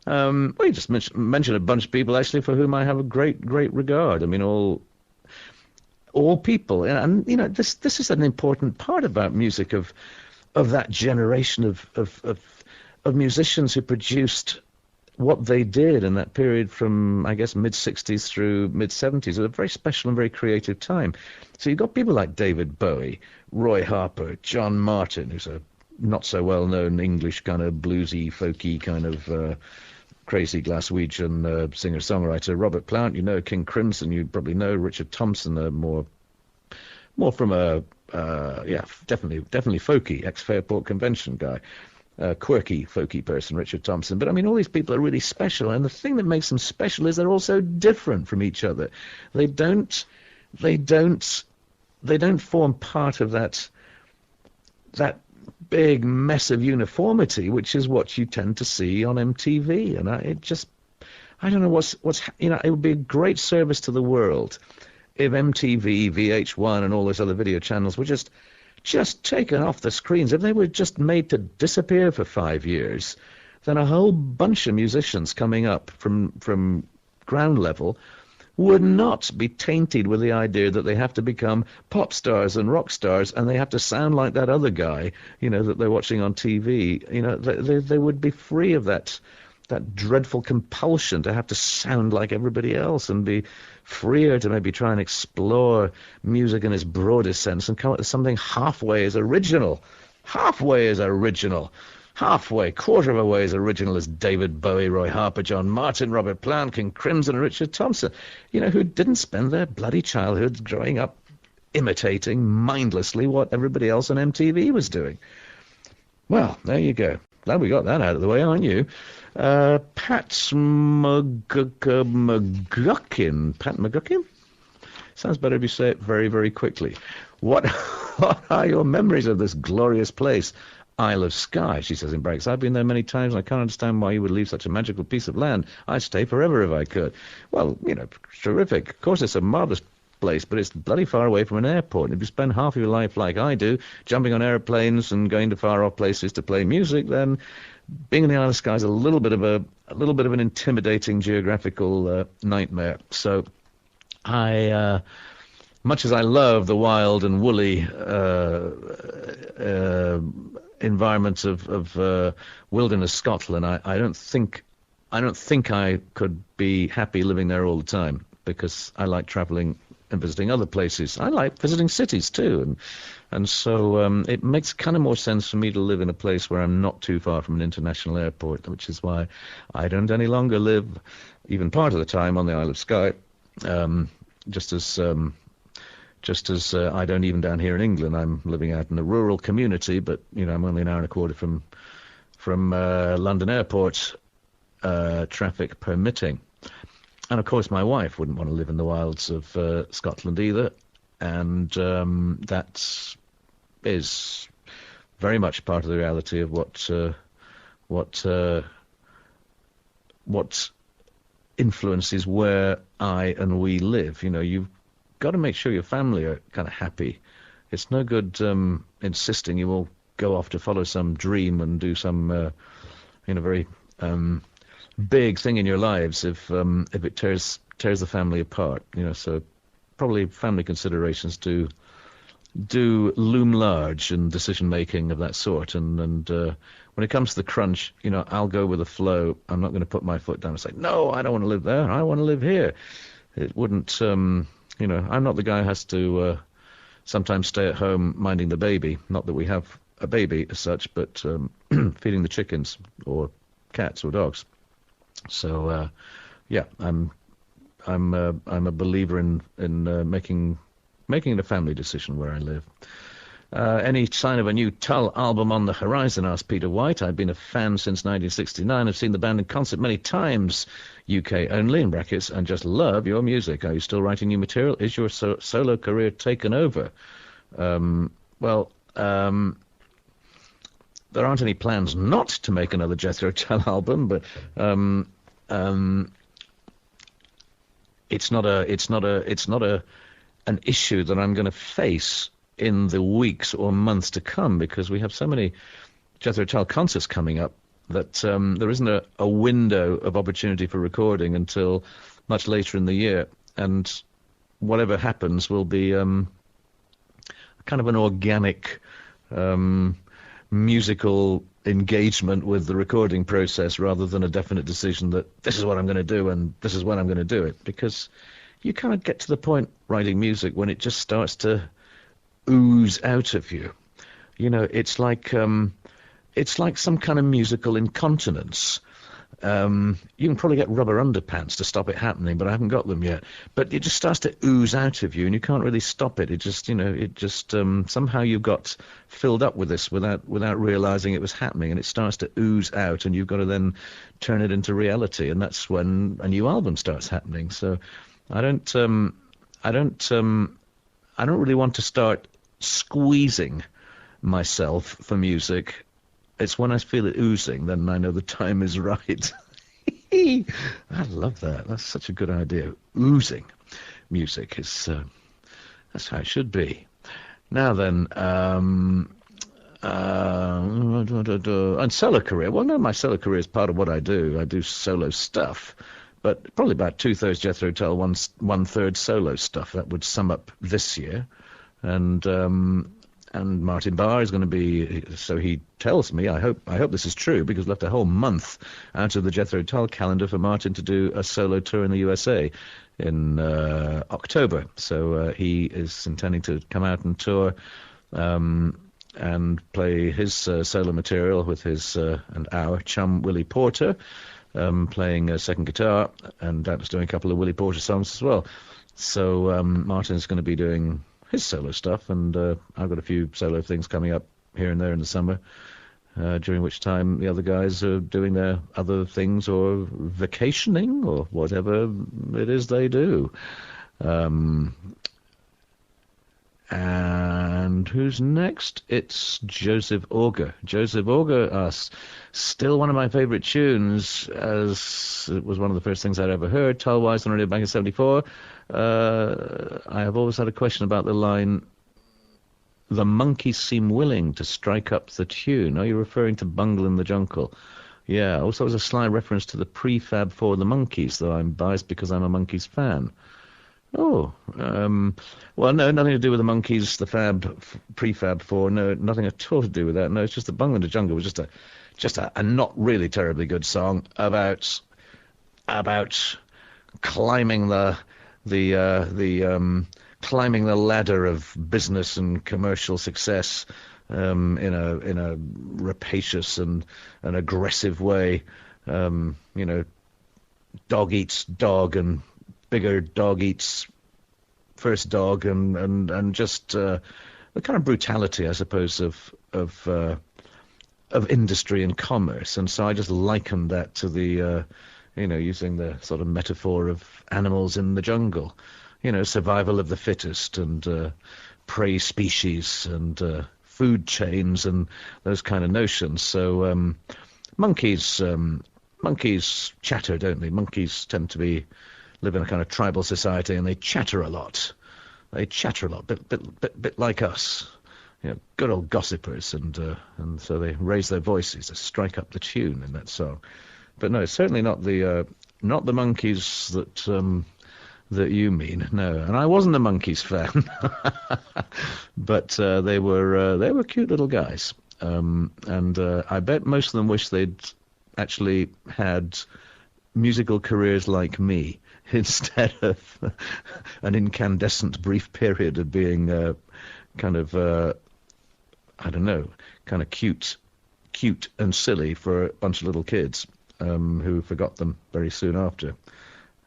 We just mentioned a bunch of people, actually, for whom I have a great regard. I mean, all people. And this is an important part about music of that generation of musicians who produced what they did in that period from, I guess, mid-60s through mid-70s. It was a very special and very creative time. So you've got people like David Bowie, Roy Harper, John Martin, who's a not-so-well-known English kind of bluesy, folky kind of crazy Glaswegian singer-songwriter. Robert Plant, King Crimson, you probably know. Richard Thompson, more from a definitely folky, ex-Fairport Convention guy. Quirky, folky person, Richard Thompson. But I mean, all these people are really special, and the thing that makes them special is they're also different from each other. They don't form part of that big mess of uniformity, which is what you tend to see on MTV. And I don't know what's it would be a great service to the world if MTV, VH1, and all those other video channels were just taken off the screens. If they were just made to disappear for 5 years, then a whole bunch of musicians coming up from ground level would not be tainted with the idea that they have to become pop stars and rock stars and they have to sound like that other guy, that they're watching on TV. They would be free of that dreadful compulsion to have to sound like everybody else, and be freer to maybe try and explore music in its broadest sense and come up with something halfway as original, quarter of a way as original as David Bowie, Roy Harper, John Martin, Robert Plant, King Crimson, and Richard Thompson, who didn't spend their bloody childhoods growing up imitating mindlessly what everybody else on MTV was doing. Well, there you go. Glad we got that out of the way, aren't you? Pat McGuckin. Pat McGuckin? Sounds better if you say it very, very quickly. What are your memories of this glorious place, Isle of Skye? She says in brackets. I've been there many times, and I can't understand why you would leave such a magical piece of land. I'd stay forever if I could. Well, terrific. Of course, it's a marvellous place, but it's bloody far away from an airport. And if you spend half of your life like I do, jumping on airplanes and going to far off places to play music, then being in the Isle of Skye is a little bit of an intimidating geographical nightmare. So I, much as I love the wild and woolly environment of wilderness Scotland, I don't think I don't think I could be happy living there all the time because I like traveling and visiting other places. I like visiting cities too, and so it makes kind of more sense for me to live in a place where I'm not too far from an international airport, which is why I don't any longer live, even part of the time, on the Isle of Skye. Just as I don't even down here in England. I'm living out in a rural community, but I'm only an hour and a quarter from London Airport, traffic permitting. And of course, my wife wouldn't want to live in the wilds of Scotland either, and that is very much part of the reality of what influences where I and we live. You've got to make sure your family are kind of happy. It's no good insisting you will go off to follow some dream and do some very big thing in your lives if it tears the family apart. So probably family considerations do loom large in decision making of that sort. And when it comes to the crunch, I'll go with the flow. I'm not going to put my foot down and say, no, I don't want to live there. I want to live here. It wouldn't. I'm not the guy who has to sometimes stay at home minding the baby. Not that we have a baby as such, but feeding the chickens or cats or dogs. So I'm a believer in making it a family decision where I live. Any sign of a new Tull album on the horizon? Asked Peter White. I've been a fan since 1969. I've seen the band in concert many times, UK only, in brackets, and just love your music. Are you still writing new material? Is your solo career taken over? There aren't any plans not to make another Jethro Tull album, but it's not an issue that I'm going to face in the weeks or months to come, because we have so many Jethro Tull concerts coming up that there isn't a window of opportunity for recording until much later in the year, and whatever happens will be kind of an organic musical engagement with the recording process, rather than a definite decision that this is what I'm going to do and this is when I'm going to do it. Because you kind of get to the point writing music when it just starts to ooze out of you. It's like some kind of musical incontinence. You can probably get rubber underpants to stop it happening, but I haven't got them yet. But it just starts to ooze out of you, and you can't really stop it. It just somehow you got filled up with this without realizing it was happening, and it starts to ooze out, and you've got to then turn it into reality, and that's when a new album starts happening. So I don't really want to start squeezing myself for music. It's when I feel it oozing, then I know the time is right. I love that. That's such a good idea. Oozing music is that's how it should be. Now then, and solo career. Well, no, my solo career is part of what I do. I do solo stuff, but probably about 2/3 Jethro Tull, 1/3 solo stuff. That would sum up this year, and Martin Barr is going to be, so he tells me, I hope this is true, because left a whole month out of the Jethro Tull calendar for Martin to do a solo tour in the USA in October. So he is intending to come out and tour and play his solo material with his and our chum Willie Porter, playing second guitar, and that was doing a couple of Willie Porter songs as well. So Martin's going to be doing his solo stuff, and I've got a few solo things coming up here and there in the summer, during which time the other guys are doing their other things or vacationing or whatever it is they do. And who's next? It's Joseph Auger. Joseph Auger asks, still one of my favourite tunes, as it was one of the first things I'd ever heard, Tull-wise on radio back in 74. I have always had a question about the line, the monkeys seem willing to strike up the tune. Are you referring to Bungle and the Jungle? Yeah, also as a sly reference to the prefab for the Monkees, though I'm biased because I'm a Monkees fan. Oh, well, no, nothing to do with the Monkees, the prefab for, no, nothing at all to do with that. No, it's just that Bungle and the Jungle was just a not really terribly good song about about climbing the climbing the ladder of business and commercial success in a rapacious and an aggressive way. You know, dog eats dog, and bigger dog eats first dog, and just the kind of brutality, I suppose, of industry and commerce. And so I just likened that to the you know, using the sort of metaphor of animals in the jungle, you know, survival of the fittest, and prey species, and food chains, and those kind of notions. So monkeys chatter, don't they? Monkeys tend to live in a kind of tribal society, and they chatter a lot. They chatter a lot, bit like us. You know, good old gossipers, and so they raise their voices to strike up the tune in that song. But no, it's certainly not the monkeys that you mean. No, and I wasn't a Monkees fan, but they were cute little guys, and I bet most of them wish they'd actually had musical careers like me instead of an incandescent brief period of being kind of I don't know, kind of cute and silly for a bunch of little kids who forgot them very soon after.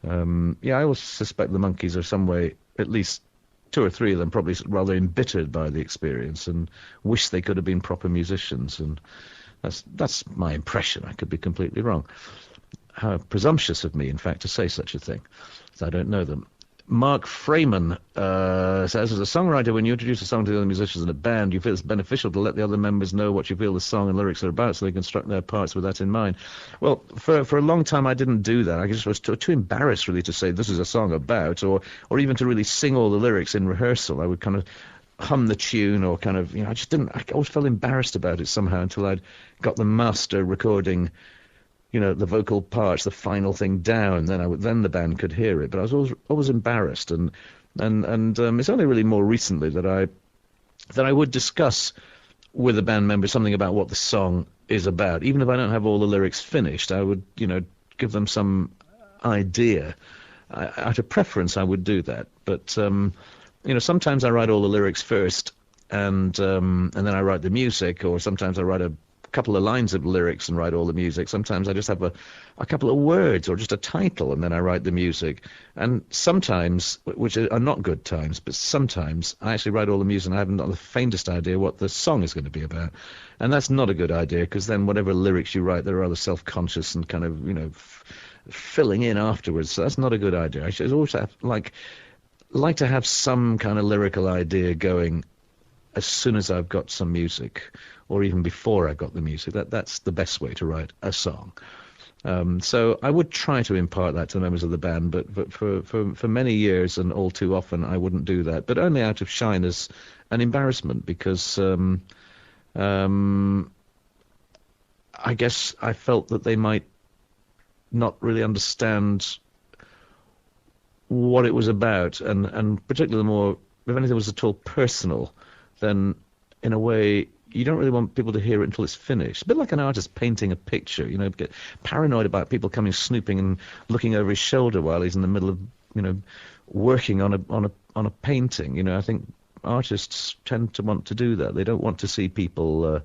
Yeah, I always suspect the Monkees are some way, at least two or three of them, probably rather embittered by the experience and wish they could have been proper musicians. And that's my impression. I could be completely wrong. How presumptuous of me, in fact, to say such a thing, as I don't know them. Mark Freeman says, as a songwriter, when you introduce a song to the other musicians in a band, you feel it's beneficial to let the other members know what you feel the song and lyrics are about, so they construct their parts with that in mind. Well, for a long time I didn't do that. I just was too embarrassed, really, to say this is a song about, or even to really sing all the lyrics in rehearsal. I would kind of hum the tune, or kind of, you know, I always felt embarrassed about it somehow until I'd got the master recording, you know, the vocal parts, the final thing down. Then the band could hear it. But I was always embarrassed, and it's only really more recently that I would discuss with a band member something about what the song is about. Even if I don't have all the lyrics finished, I would, you know, give them some idea. Out of preference, I would do that. But you know, sometimes I write all the lyrics first, and then I write the music, or sometimes I write a couple of lines of lyrics and write all the music. Sometimes I just have a couple of words or just a title, and then I write the music. And sometimes, which are not good times, but sometimes I actually write all the music and I haven't got the faintest idea what the song is going to be about. And that's not a good idea, because then whatever lyrics you write, they're rather self-conscious and kind of, you know, filling in afterwards. So that's not a good idea. I should always have, like to have some kind of lyrical idea going as soon as I've got some music, or even before I got the music. That's the best way to write a song. So I would try to impart that to the members of the band, but for many years and all too often I wouldn't do that, but only out of shyness and embarrassment, because I guess I felt that they might not really understand what it was about, and particularly more, if anything was at all personal, then in a way you don't really want people to hear it until it's finished. A bit like an artist painting a picture, you know, get paranoid about people coming snooping and looking over his shoulder while he's in the middle of, you know, working on a painting. You know, I think artists tend to want to do that. They don't want to see people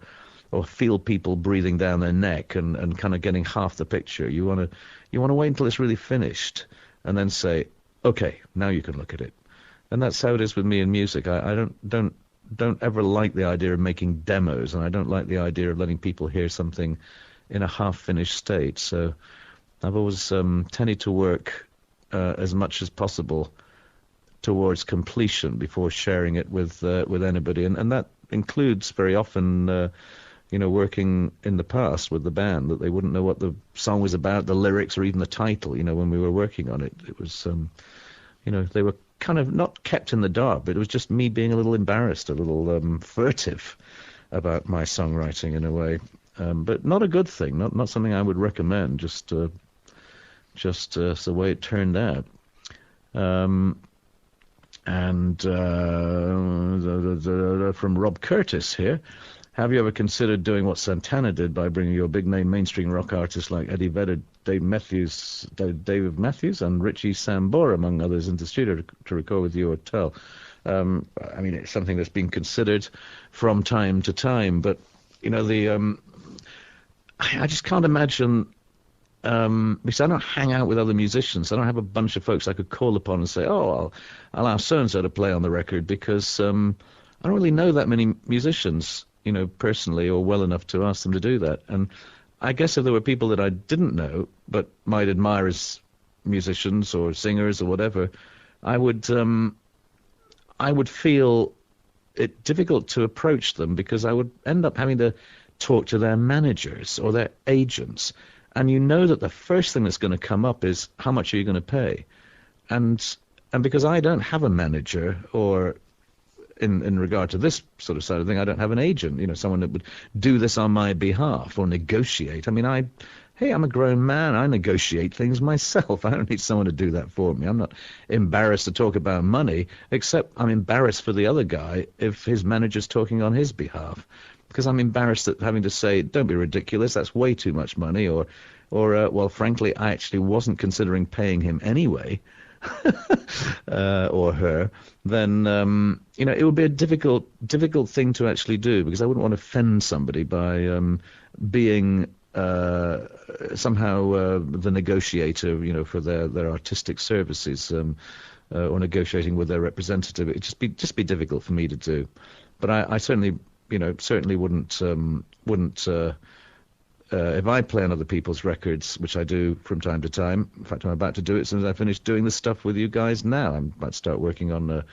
or feel people breathing down their neck and kind of getting half the picture. You want to wait until it's really finished and then say, okay, now you can look at it. And that's how it is with me in music. I don't ever like the idea of making demos, and I don't like the idea of letting people hear something in a half-finished state. So I've always tended to work as much as possible towards completion before sharing it with anybody, and that includes very often you know, working in the past with the band, that they wouldn't know what the song was about, the lyrics, or even the title. You know, when we were working on it, it was you know, they were kind of not kept in the dark, but it was just me being a little embarrassed, a little furtive about my songwriting in a way, but not a good thing, not something I would recommend, just the way it turned out. And from Rob Curtis here, have you ever considered doing what Santana did by bringing your big-name mainstream rock artists like Eddie Vedder David Matthews and Richie Sambora, among others, into the studio to record with Jethro Tull. I mean, it's something that's been considered from time to time, but I just can't imagine, because I don't hang out with other musicians. I don't have a bunch of folks I could call upon and say, oh, I'll ask so-and-so to play on the record, because I don't really know that many musicians, personally, or well enough to ask them to do that. And I guess if there were people that I didn't know but might admire as musicians or singers or whatever, I would feel it difficult to approach them, because I would end up having to talk to their managers or their agents, and that the first thing that's going to come up is, how much are you going to pay? And because I don't have a manager, or in regard to this sort of side of thing, I don't have an agent, someone that would do this on my behalf or negotiate. I mean, I'm a grown man. I negotiate things myself. I don't need someone to do that for me. I'm not embarrassed to talk about money, except I'm embarrassed for the other guy if his manager's talking on his behalf, because I'm embarrassed at having to say, don't be ridiculous, that's way too much money, or well, frankly, I actually wasn't considering paying him anyway, or her. Then it would be a difficult thing to actually do, because I wouldn't want to offend somebody by being somehow the negotiator, for their artistic services, or negotiating with their representative. It'd just be difficult for me to do. But I certainly wouldn't if I play on other people's records, which I do from time to time. In fact, I'm about to do it as soon as I finish doing this stuff with you guys now. I'm about to start working on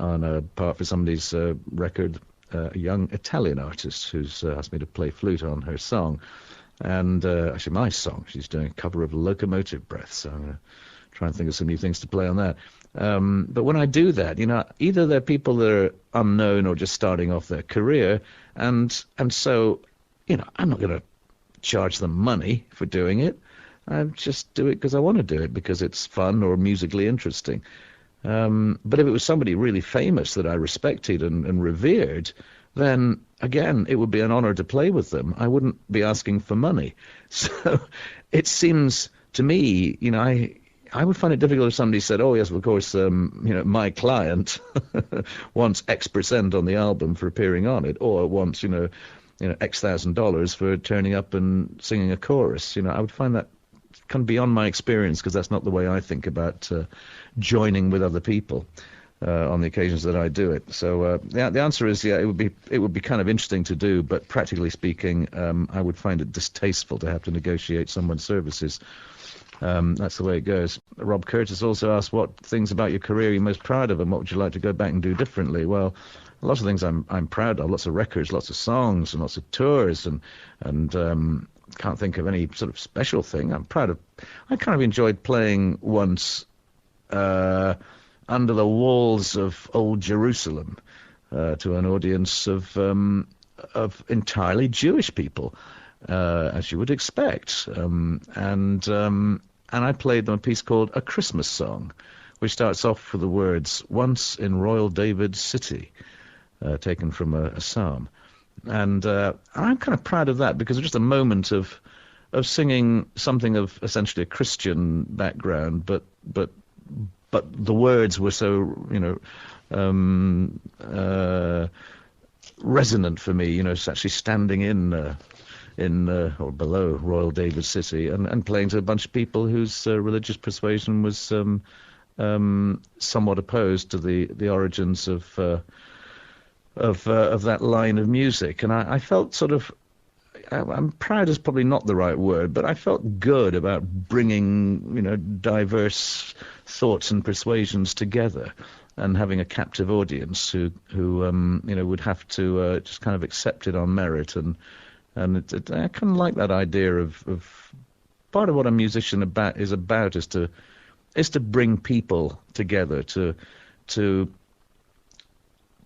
a part for somebody's record, a young Italian artist who's asked me to play flute on her song. And actually my song, she's doing a cover of Locomotive Breath, so I'm going to try and think of some new things to play on that. But when I do that, either they're people that are unknown or just starting off their career, and so, I'm not going to charge them money for doing it. I just do it because I want to do it, because it's fun or musically interesting. But if it was somebody really famous that I respected and revered, then again, it would be an honor to play with them. I wouldn't be asking for money. So it seems to me, I would find it difficult if somebody said, oh, yes, of course, my client wants X% on the album for appearing on it, or wants, X $1,000 for turning up and singing a chorus. I would find that kind of beyond my experience, because that's not the way I think about joining with other people on the occasions that I do it. So the answer is, it would be kind of interesting to do, but practically speaking, I would find it distasteful to have to negotiate someone's services. That's the way it goes. Rob Curtis also asked, what things about your career are you most proud of, and what would you like to go back and do differently? Well, lots of things I'm proud of, lots of records, lots of songs, and lots of tours, and can't think of any sort of special thing. I kind of enjoyed playing once under the walls of Old Jerusalem to an audience of entirely Jewish people, as you would expect, and I played them a piece called A Christmas Song, which starts off with the words, "Once in Royal David's City," taken from a psalm. And I'm kind of proud of that, because it's just a moment of singing something of essentially a Christian background, but the words were so, resonant for me, it's actually standing in or below Royal David City and playing to a bunch of people whose religious persuasion was somewhat opposed to the origins of that line of music. And I felt sort of, I'm proud is probably not the right word, but I felt good about bringing, diverse thoughts and persuasions together, and having a captive audience who would have to just kind of accept it on merit. And I kind of like that idea of part of what a musician is to bring people together, to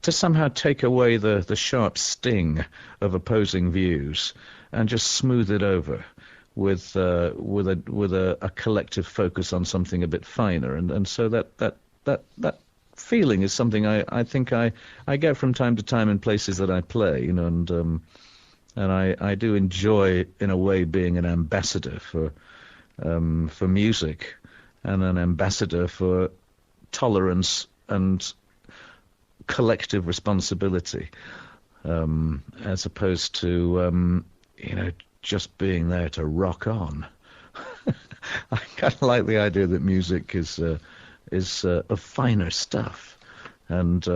somehow take away the sharp sting of opposing views and just smooth it over with a collective focus on something a bit finer. And so that feeling is something I think I get from time to time in places that I play, and I do enjoy, in a way, being an ambassador for for music, and an ambassador for tolerance and collective responsibility, as opposed to just being there to rock on. I kind of like the idea that music is of finer stuff, and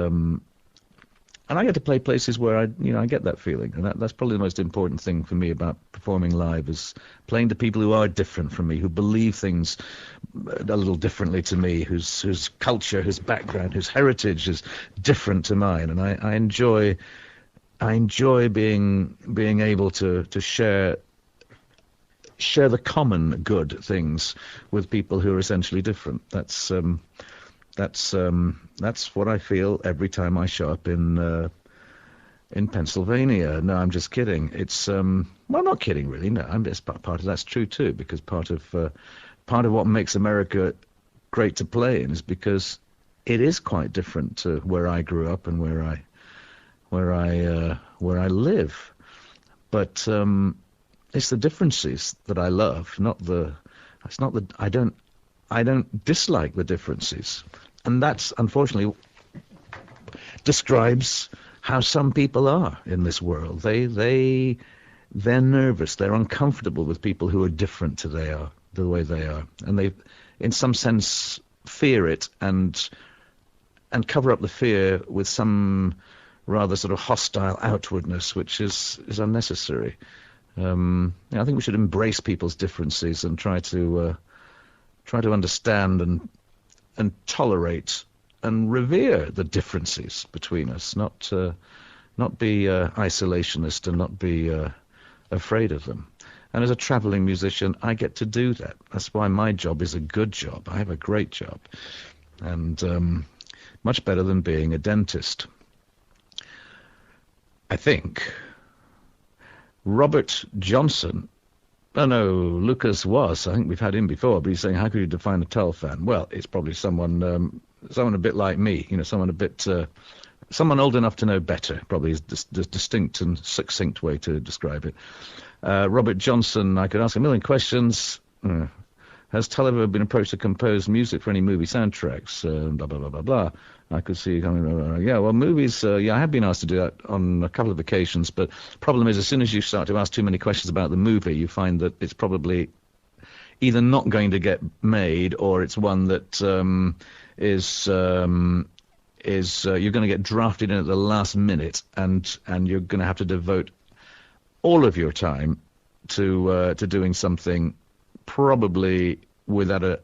I get to play places where I get that feeling, and that's probably the most important thing for me about performing live, is playing to people who are different from me, who believe things a little differently to me, whose culture, whose background, whose heritage is different to mine, and I enjoy being able to share the common good things with people who are essentially different. That's what I feel every time I show up in Pennsylvania. No, I'm just kidding. It's well, I'm not kidding really. No, part of that's true too, because part of what makes America great to play in is because it is quite different to where I grew up and where I live. But it's the differences that I love, I don't dislike the differences. And that's, unfortunately, describes how some people are in this world. They're nervous, they're uncomfortable with people who are different to the way they are. And they, in some sense, fear it and cover up the fear with some rather sort of hostile outwardness, which is unnecessary. I think we should embrace people's differences and try to understand and tolerate and revere the differences between us, not be isolationist and not be afraid of them. And as a traveling musician, I get to do that. That's why my job is a good job. I have a great job, and much better than being a dentist. I think Robert Johnson, Lucas was, I think we've had him before, but he's saying, how could you define a Tull fan? Well, it's probably someone a bit like me, someone old enough to know better, probably is the distinct and succinct way to describe it. Robert Johnson, I could ask a million questions. Has Tull ever been approached to compose music for any movie soundtracks? Blah, blah, blah, blah, blah. I could see, movies, I have been asked to do that on a couple of occasions, but the problem is as soon as you start to ask too many questions about the movie, you find that it's probably either not going to get made, or it's one that is you're going to get drafted in at the last minute, and you're going to have to devote all of your time to doing something probably without an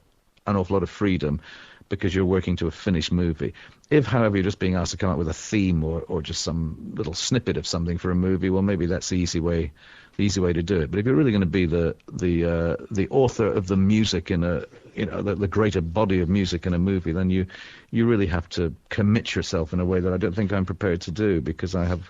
awful lot of freedom, because you're working to a finished movie. If, however, you're just being asked to come up with a theme or just some little snippet of something for a movie, well, maybe that's the easy way to do it. But if you're really going to be the author of the music in the greater body of music in a movie, then you really have to commit yourself in a way that I don't think I'm prepared to do, because I have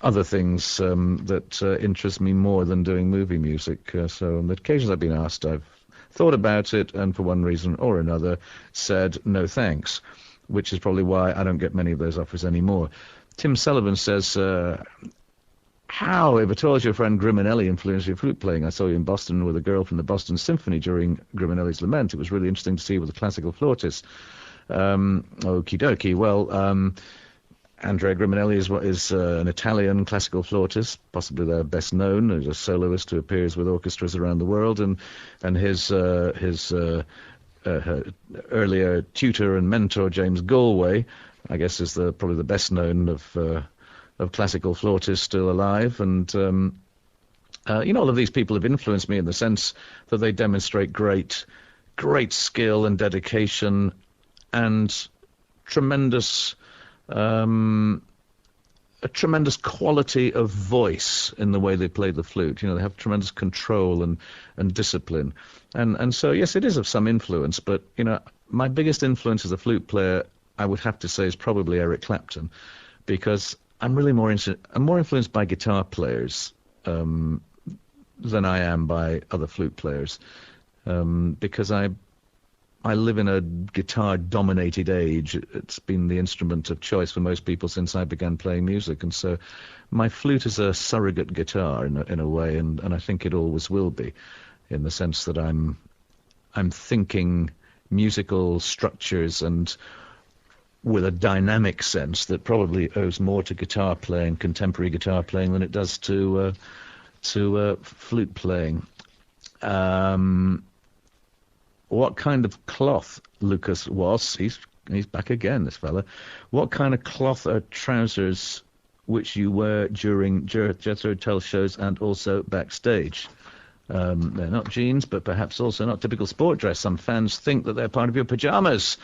other things that interest me more than doing movie music. So on the occasions I've been asked, I've thought about it, and for one reason or another said no thanks, which is probably why I don't get many of those offers anymore. Tim Sullivan says, how, if at all, has your friend Griminelli influenced your flute playing? I saw you in Boston with a girl from the Boston Symphony during Griminelli's Lament. It was really interesting to see you with a classical flautist. Okie dokie. Well, Andrea Griminelli is an Italian classical flautist, possibly their best known. He's a soloist who appears with orchestras around the world, and his earlier tutor and mentor, James Galway, I guess is probably the best known of classical flautists still alive. And all of these people have influenced me in the sense that they demonstrate great skill and dedication and a tremendous quality of voice in the way they play the flute. They have tremendous control and discipline. And so, yes, it is of some influence, but, my biggest influence as a flute player, I would have to say, is probably Eric Clapton, because I'm really more influenced by guitar players than I am by other flute players, because I live in a guitar-dominated age. It's been the instrument of choice for most people since I began playing music, and so my flute is a surrogate guitar in a way, and I think it always will be, in the sense that I'm I'm thinking musical structures and with a dynamic sense that probably owes more to guitar playing, contemporary guitar playing, than it does to flute playing. What kind of cloth Lucas was? He's back again, this fella. What kind of cloth are trousers which you wear during Jethro Tull shows and also backstage? They're not jeans, but perhaps also not typical sport dress. Some fans think that they're part of your pajamas,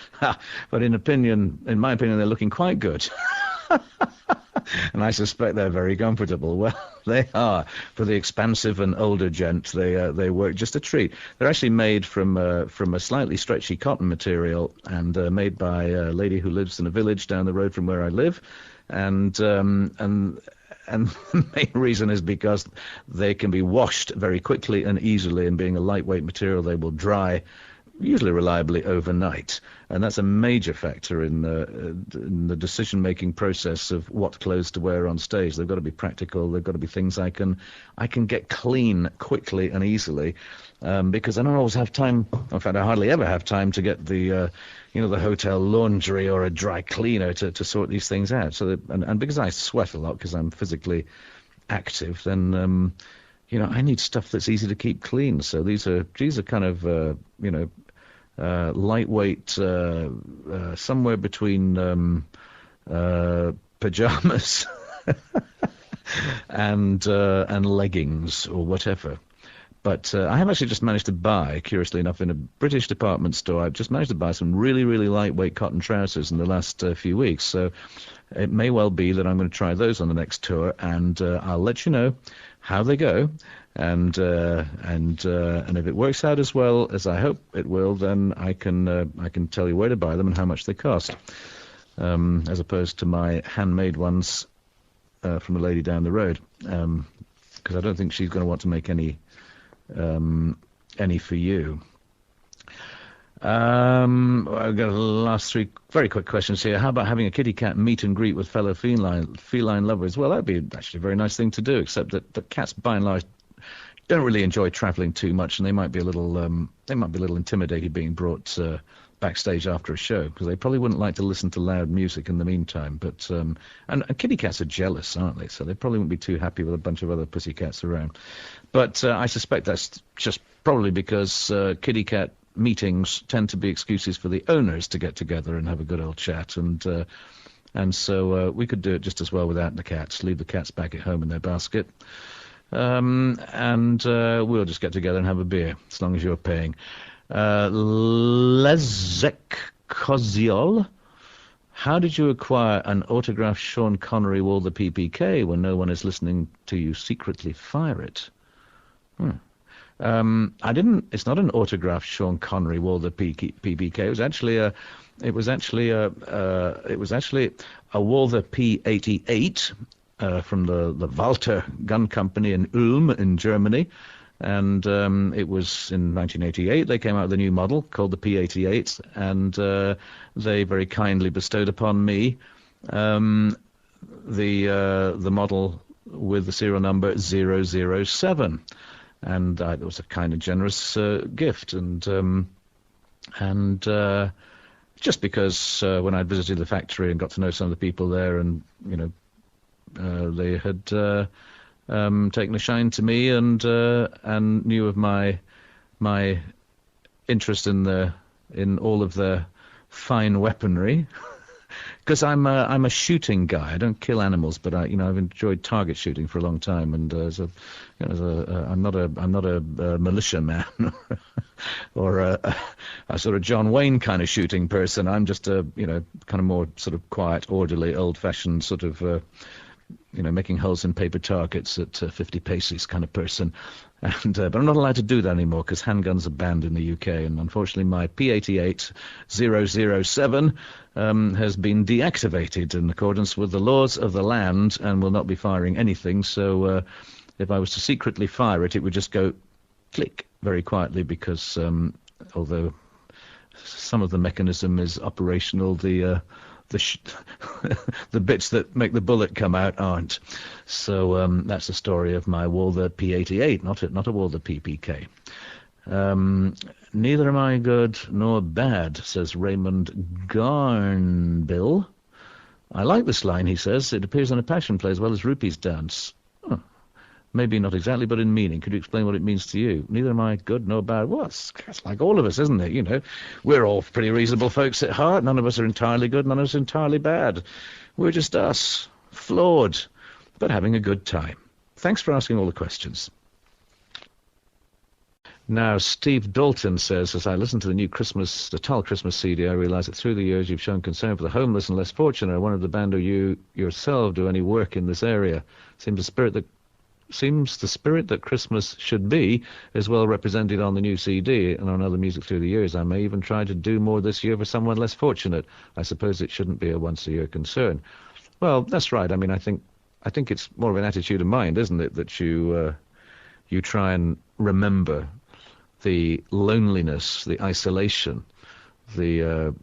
but in my opinion, they're looking quite good. And I suspect they're very comfortable. Well, they are. For the expansive and older gent, they work just a treat. They're actually made from a slightly stretchy cotton material, and made by a lady who lives in a village down the road from where I live. And the main reason is because they can be washed very quickly and easily, and being a lightweight material, they will dry usually reliably overnight, and that's a major factor in the decision-making process of what clothes to wear on stage. They've got to be practical. They've got to be things I can get clean quickly and easily, because I don't always have time. In fact, I hardly ever have time to get the hotel laundry or a dry cleaner to sort these things out. So and because I sweat a lot because I'm physically active, then I need stuff that's easy to keep clean. So these are kind of lightweight, somewhere between pajamas and leggings or whatever. But I have actually just managed to buy, curiously enough, in a British department store, I've just managed to buy some really, really lightweight cotton trousers in the last few weeks. So it may well be that I'm going to try those on the next tour, and I'll let you know how they go. And if it works out as well as I hope it will, then I can tell you where to buy them and how much they cost, as opposed to my handmade ones from the lady down the road, because I don't think she's going to want to make any for you. I've got the last three very quick questions here. How about having a kitty cat meet and greet with fellow feline lovers? Well, that'd be actually a very nice thing to do, except that the cats, by and large, don't really enjoy travelling too much, and they might be a little intimidated being brought backstage after a show, because they probably wouldn't like to listen to loud music in the meantime. But and kitty cats are jealous, aren't they? So they probably wouldn't be too happy with a bunch of other pussy cats around. But I suspect that's just probably because kitty cat meetings tend to be excuses for the owners to get together and have a good old chat, and so we could do it just as well without the cats. Leave the cats back at home in their basket. And we'll just get together and have a beer, as long as you're paying. Lezek Koziol, how did you acquire an autographed Sean Connery wore the PPK when no one is listening to you secretly fire it? I didn't. It's not an autographed Sean Connery wore the PPK. It was actually a Walther P88 from the Walter gun company in Ulm in Germany, and it was in 1988 they came out with a new model called the P88, and they very kindly bestowed upon me the model with the serial number 007. And it was a kind of generous gift, and just because when I visited the factory and got to know some of the people there, and they had taken a shine to me, and knew of my interest in all of their fine weaponry. Because I'm a shooting guy. I don't kill animals, but I've enjoyed target shooting for a long time, and I'm not a militia man or a sort of John Wayne kind of shooting person. I'm just a kind of more sort of quiet, orderly, old-fashioned sort of making holes in paper targets at 50 paces kind of person. And but I'm not allowed to do that anymore because handguns are banned in the UK, and unfortunately my P88 007 has been deactivated in accordance with the laws of the land and will not be firing anything. So if I was to secretly fire it, it would just go click very quietly, because although some of the mechanism is operational, the bits that make the bullet come out aren't. So that's the story of my Walther P88, not a Walther PPK. Neither am I good nor bad, says Raymond Garnbill. I like this line, he says. It appears in a passion play as well as Rupee's dance. Oh, maybe not exactly, but in meaning. Could you explain what it means to you? Neither am I good nor bad. Well, it's like all of us, isn't it? You know, we're all pretty reasonable folks at heart. None of us are entirely good, none of us are entirely bad. We're just us, flawed, but having a good time. Thanks for asking all the questions. Now, Steve Dalton says, as I listen to the new the Tull Christmas CD, I realise that through the years you've shown concern for the homeless and less fortunate. I wondered the band or you yourself do any work in this area. Seems the spirit that Christmas should be is well represented on the new CD and on other music through the years. I may even try to do more this year for someone less fortunate. I suppose it shouldn't be a once-a-year concern. Well, that's right. I mean, I think it's more of an attitude of mind, isn't it, that you try and remember the loneliness, the isolation, the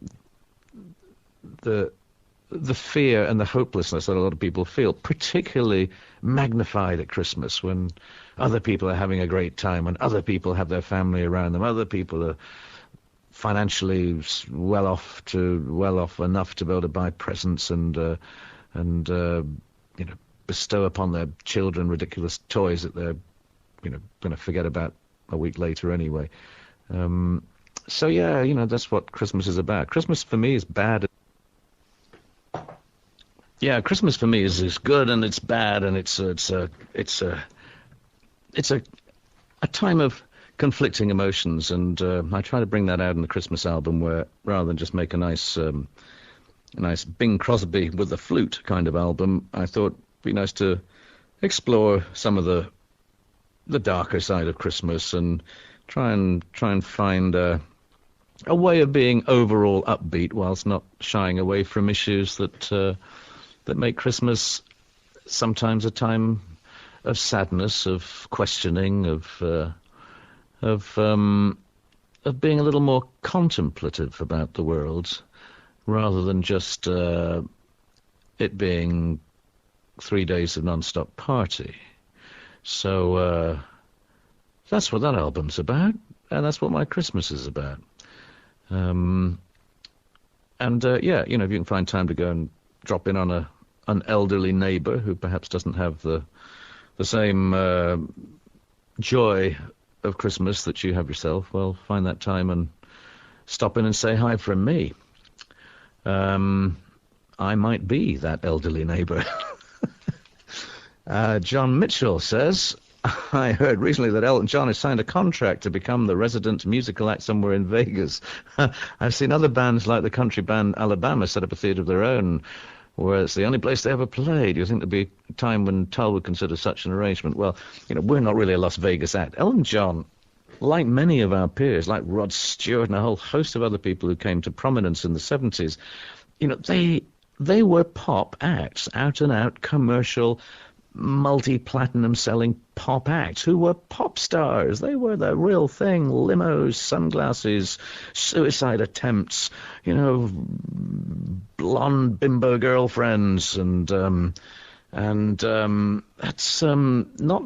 fear and the hopelessness that a lot of people feel, particularly magnified at Christmas when other people are having a great time, when other people have their family around them, other people are financially well off enough to be able to buy presents and bestow upon their children ridiculous toys that they're going to forget about a week later anyway. So yeah, that's what Christmas is about. Christmas for me is bad. Yeah, Christmas for me is good and it's bad, and it's a time of conflicting emotions, and I try to bring that out in the Christmas album, where rather than just make a nice Bing Crosby with the flute kind of album, I thought it'd be nice to explore some of the darker side of Christmas and try and find a way of being overall upbeat whilst not shying away from issues that make Christmas sometimes a time of sadness, of questioning, of being a little more contemplative about the world, rather than just it being 3 days of non-stop party. So that's what that album's about, and that's what my Christmas is about. Yeah, if you can find time to go and drop in on an elderly neighbour who perhaps doesn't have the same joy of Christmas that you have yourself, well, find that time and stop in and say hi from me. I might be that elderly neighbour. John Mitchell says, I heard recently that Elton John has signed a contract to become the resident musical act somewhere in Vegas. I've seen other bands like the country band Alabama set up a theatre of their own, where it's the only place they ever played. Do you think there'd be a time when Tull would consider such an arrangement? Well, we're not really a Las Vegas act. Elton John, like many of our peers, like Rod Stewart and a whole host of other people who came to prominence in the 70s, they were pop acts, out-and-out commercial, multi-platinum selling pop acts who were pop stars. They were the real thing. Limos, sunglasses, suicide attempts, blonde bimbo girlfriends, and that's not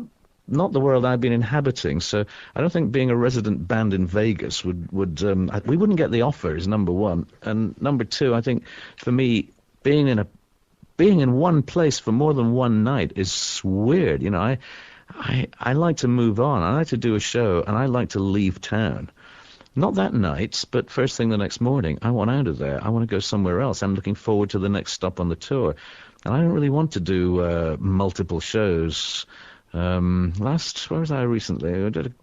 the world I've been inhabiting. So I don't think being a resident band in Vegas we wouldn't get the offer, is number one. And number two, I think for me, being in one place for more than one night is weird. I like to move on. I like to do a show, and I like to leave town. Not that night, but first thing the next morning, I want out of there. I want to go somewhere else. I'm looking forward to the next stop on the tour. And I don't really want to do multiple shows. Where was I recently? I did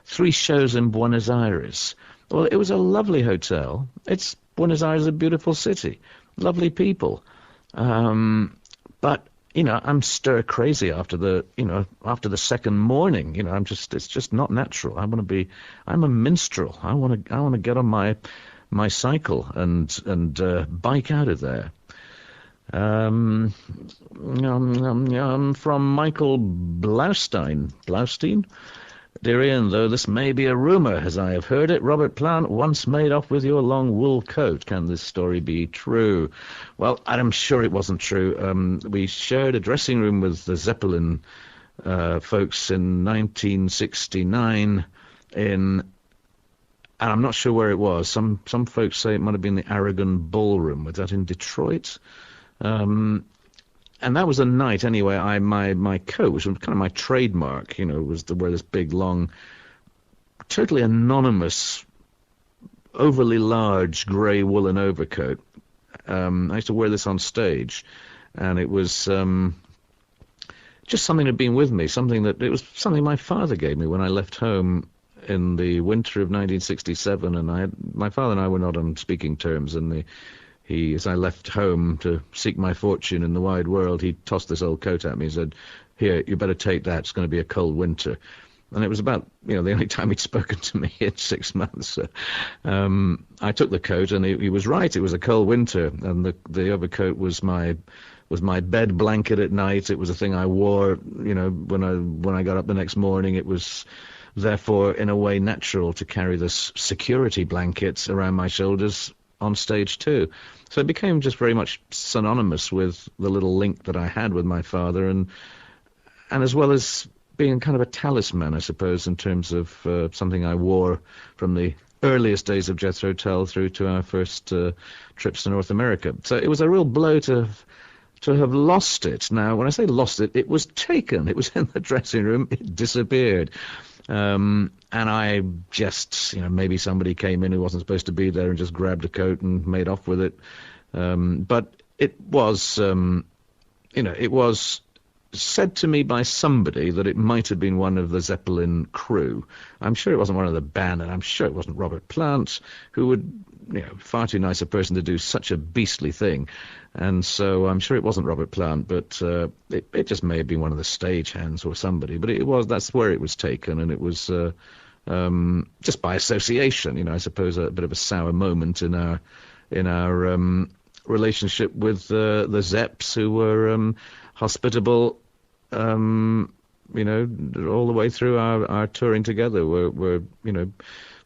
3 shows in Buenos Aires. Well, it was a lovely hotel. Buenos Aires is a beautiful city. Lovely people. But I'm stir crazy after the second morning. It's just not natural. I'm a minstrel. I want to get on my cycle and bike out of there. From Michael Blaustein. Dear Ian, though this may be a rumour, as I have heard it, Robert Plant once made off with your long wool coat. Can this story be true? Well, I'm sure it wasn't true. We shared a dressing room with the Zeppelin folks in 1969 in and I'm not sure where it was. Some folks say it might have been the Aragon Ballroom. Was that in Detroit? And that was a night anyway. My coat, which was kind of my trademark, was to wear this big, long, totally anonymous, overly large grey woolen overcoat. I used to wear this on stage, and it was just something that had been with me. It was something my father gave me when I left home in the winter of 1967, and my father and I were not on speaking terms, and as I left home to seek my fortune in the wide world, he tossed this old coat at me and said, "Here, you better take that, it's going to be a cold winter." And it was about, the only time he'd spoken to me in 6 months. So, I took the coat, and he was right. It was a cold winter, and the overcoat was my bed blanket at night. It was a thing I wore, when I got up the next morning. It was therefore, in a way, natural to carry this security blanket around my shoulders on stage too. So it became just very much synonymous with the little link that I had with my father, and as well as being kind of a talisman, I suppose, in terms of something I wore from the earliest days of Jethro Tull through to our first trips to North America. So it was a real blow to have lost it. Now, when I say lost it, it was taken. It was in the dressing room. It disappeared. And I just, maybe somebody came in who wasn't supposed to be there and just grabbed a coat and made off with it. But it was, it was said to me by somebody that it might have been one of the Zeppelin crew. I'm sure it wasn't one of the band, and I'm sure it wasn't Robert Plant, who would, far too nice a person to do such a beastly thing. And so I'm sure it wasn't Robert Plant, but it just may have been one of the stagehands or somebody. But that's where it was taken, and it was just by association, I suppose a bit of a sour moment in our relationship with the Zeps, who were hospitable, all the way through our touring together. Were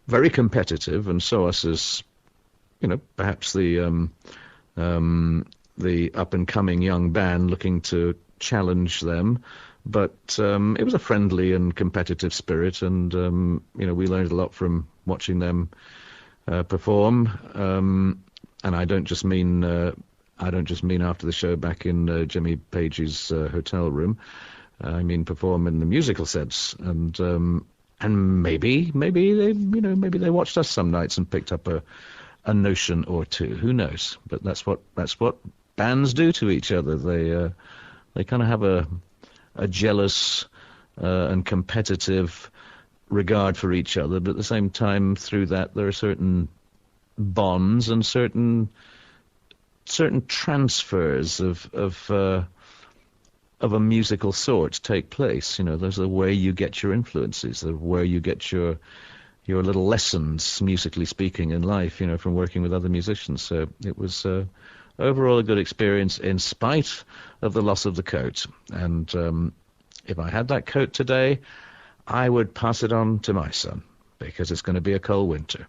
very competitive, and saw us as, perhaps the up and coming young band looking to challenge them. But it was a friendly and competitive spirit, and we learned a lot from watching them perform. And I don't just mean after the show back in Jimmy Page's hotel room. I mean perform in the musical sense, and maybe they watched us some nights and picked up a notion or two. Who knows? But that's what bands do to each other. They kind of have a jealous and competitive regard for each other, but at the same time, through that, there are certain bonds and certain transfers of a musical sort take place. Those are where you get your influences, where you get your little lessons, musically speaking, in life, from working with other musicians. So it was overall a good experience in spite of the loss of the coat. And if I had that coat today, I would pass it on to my son, because it's going to be a cold winter.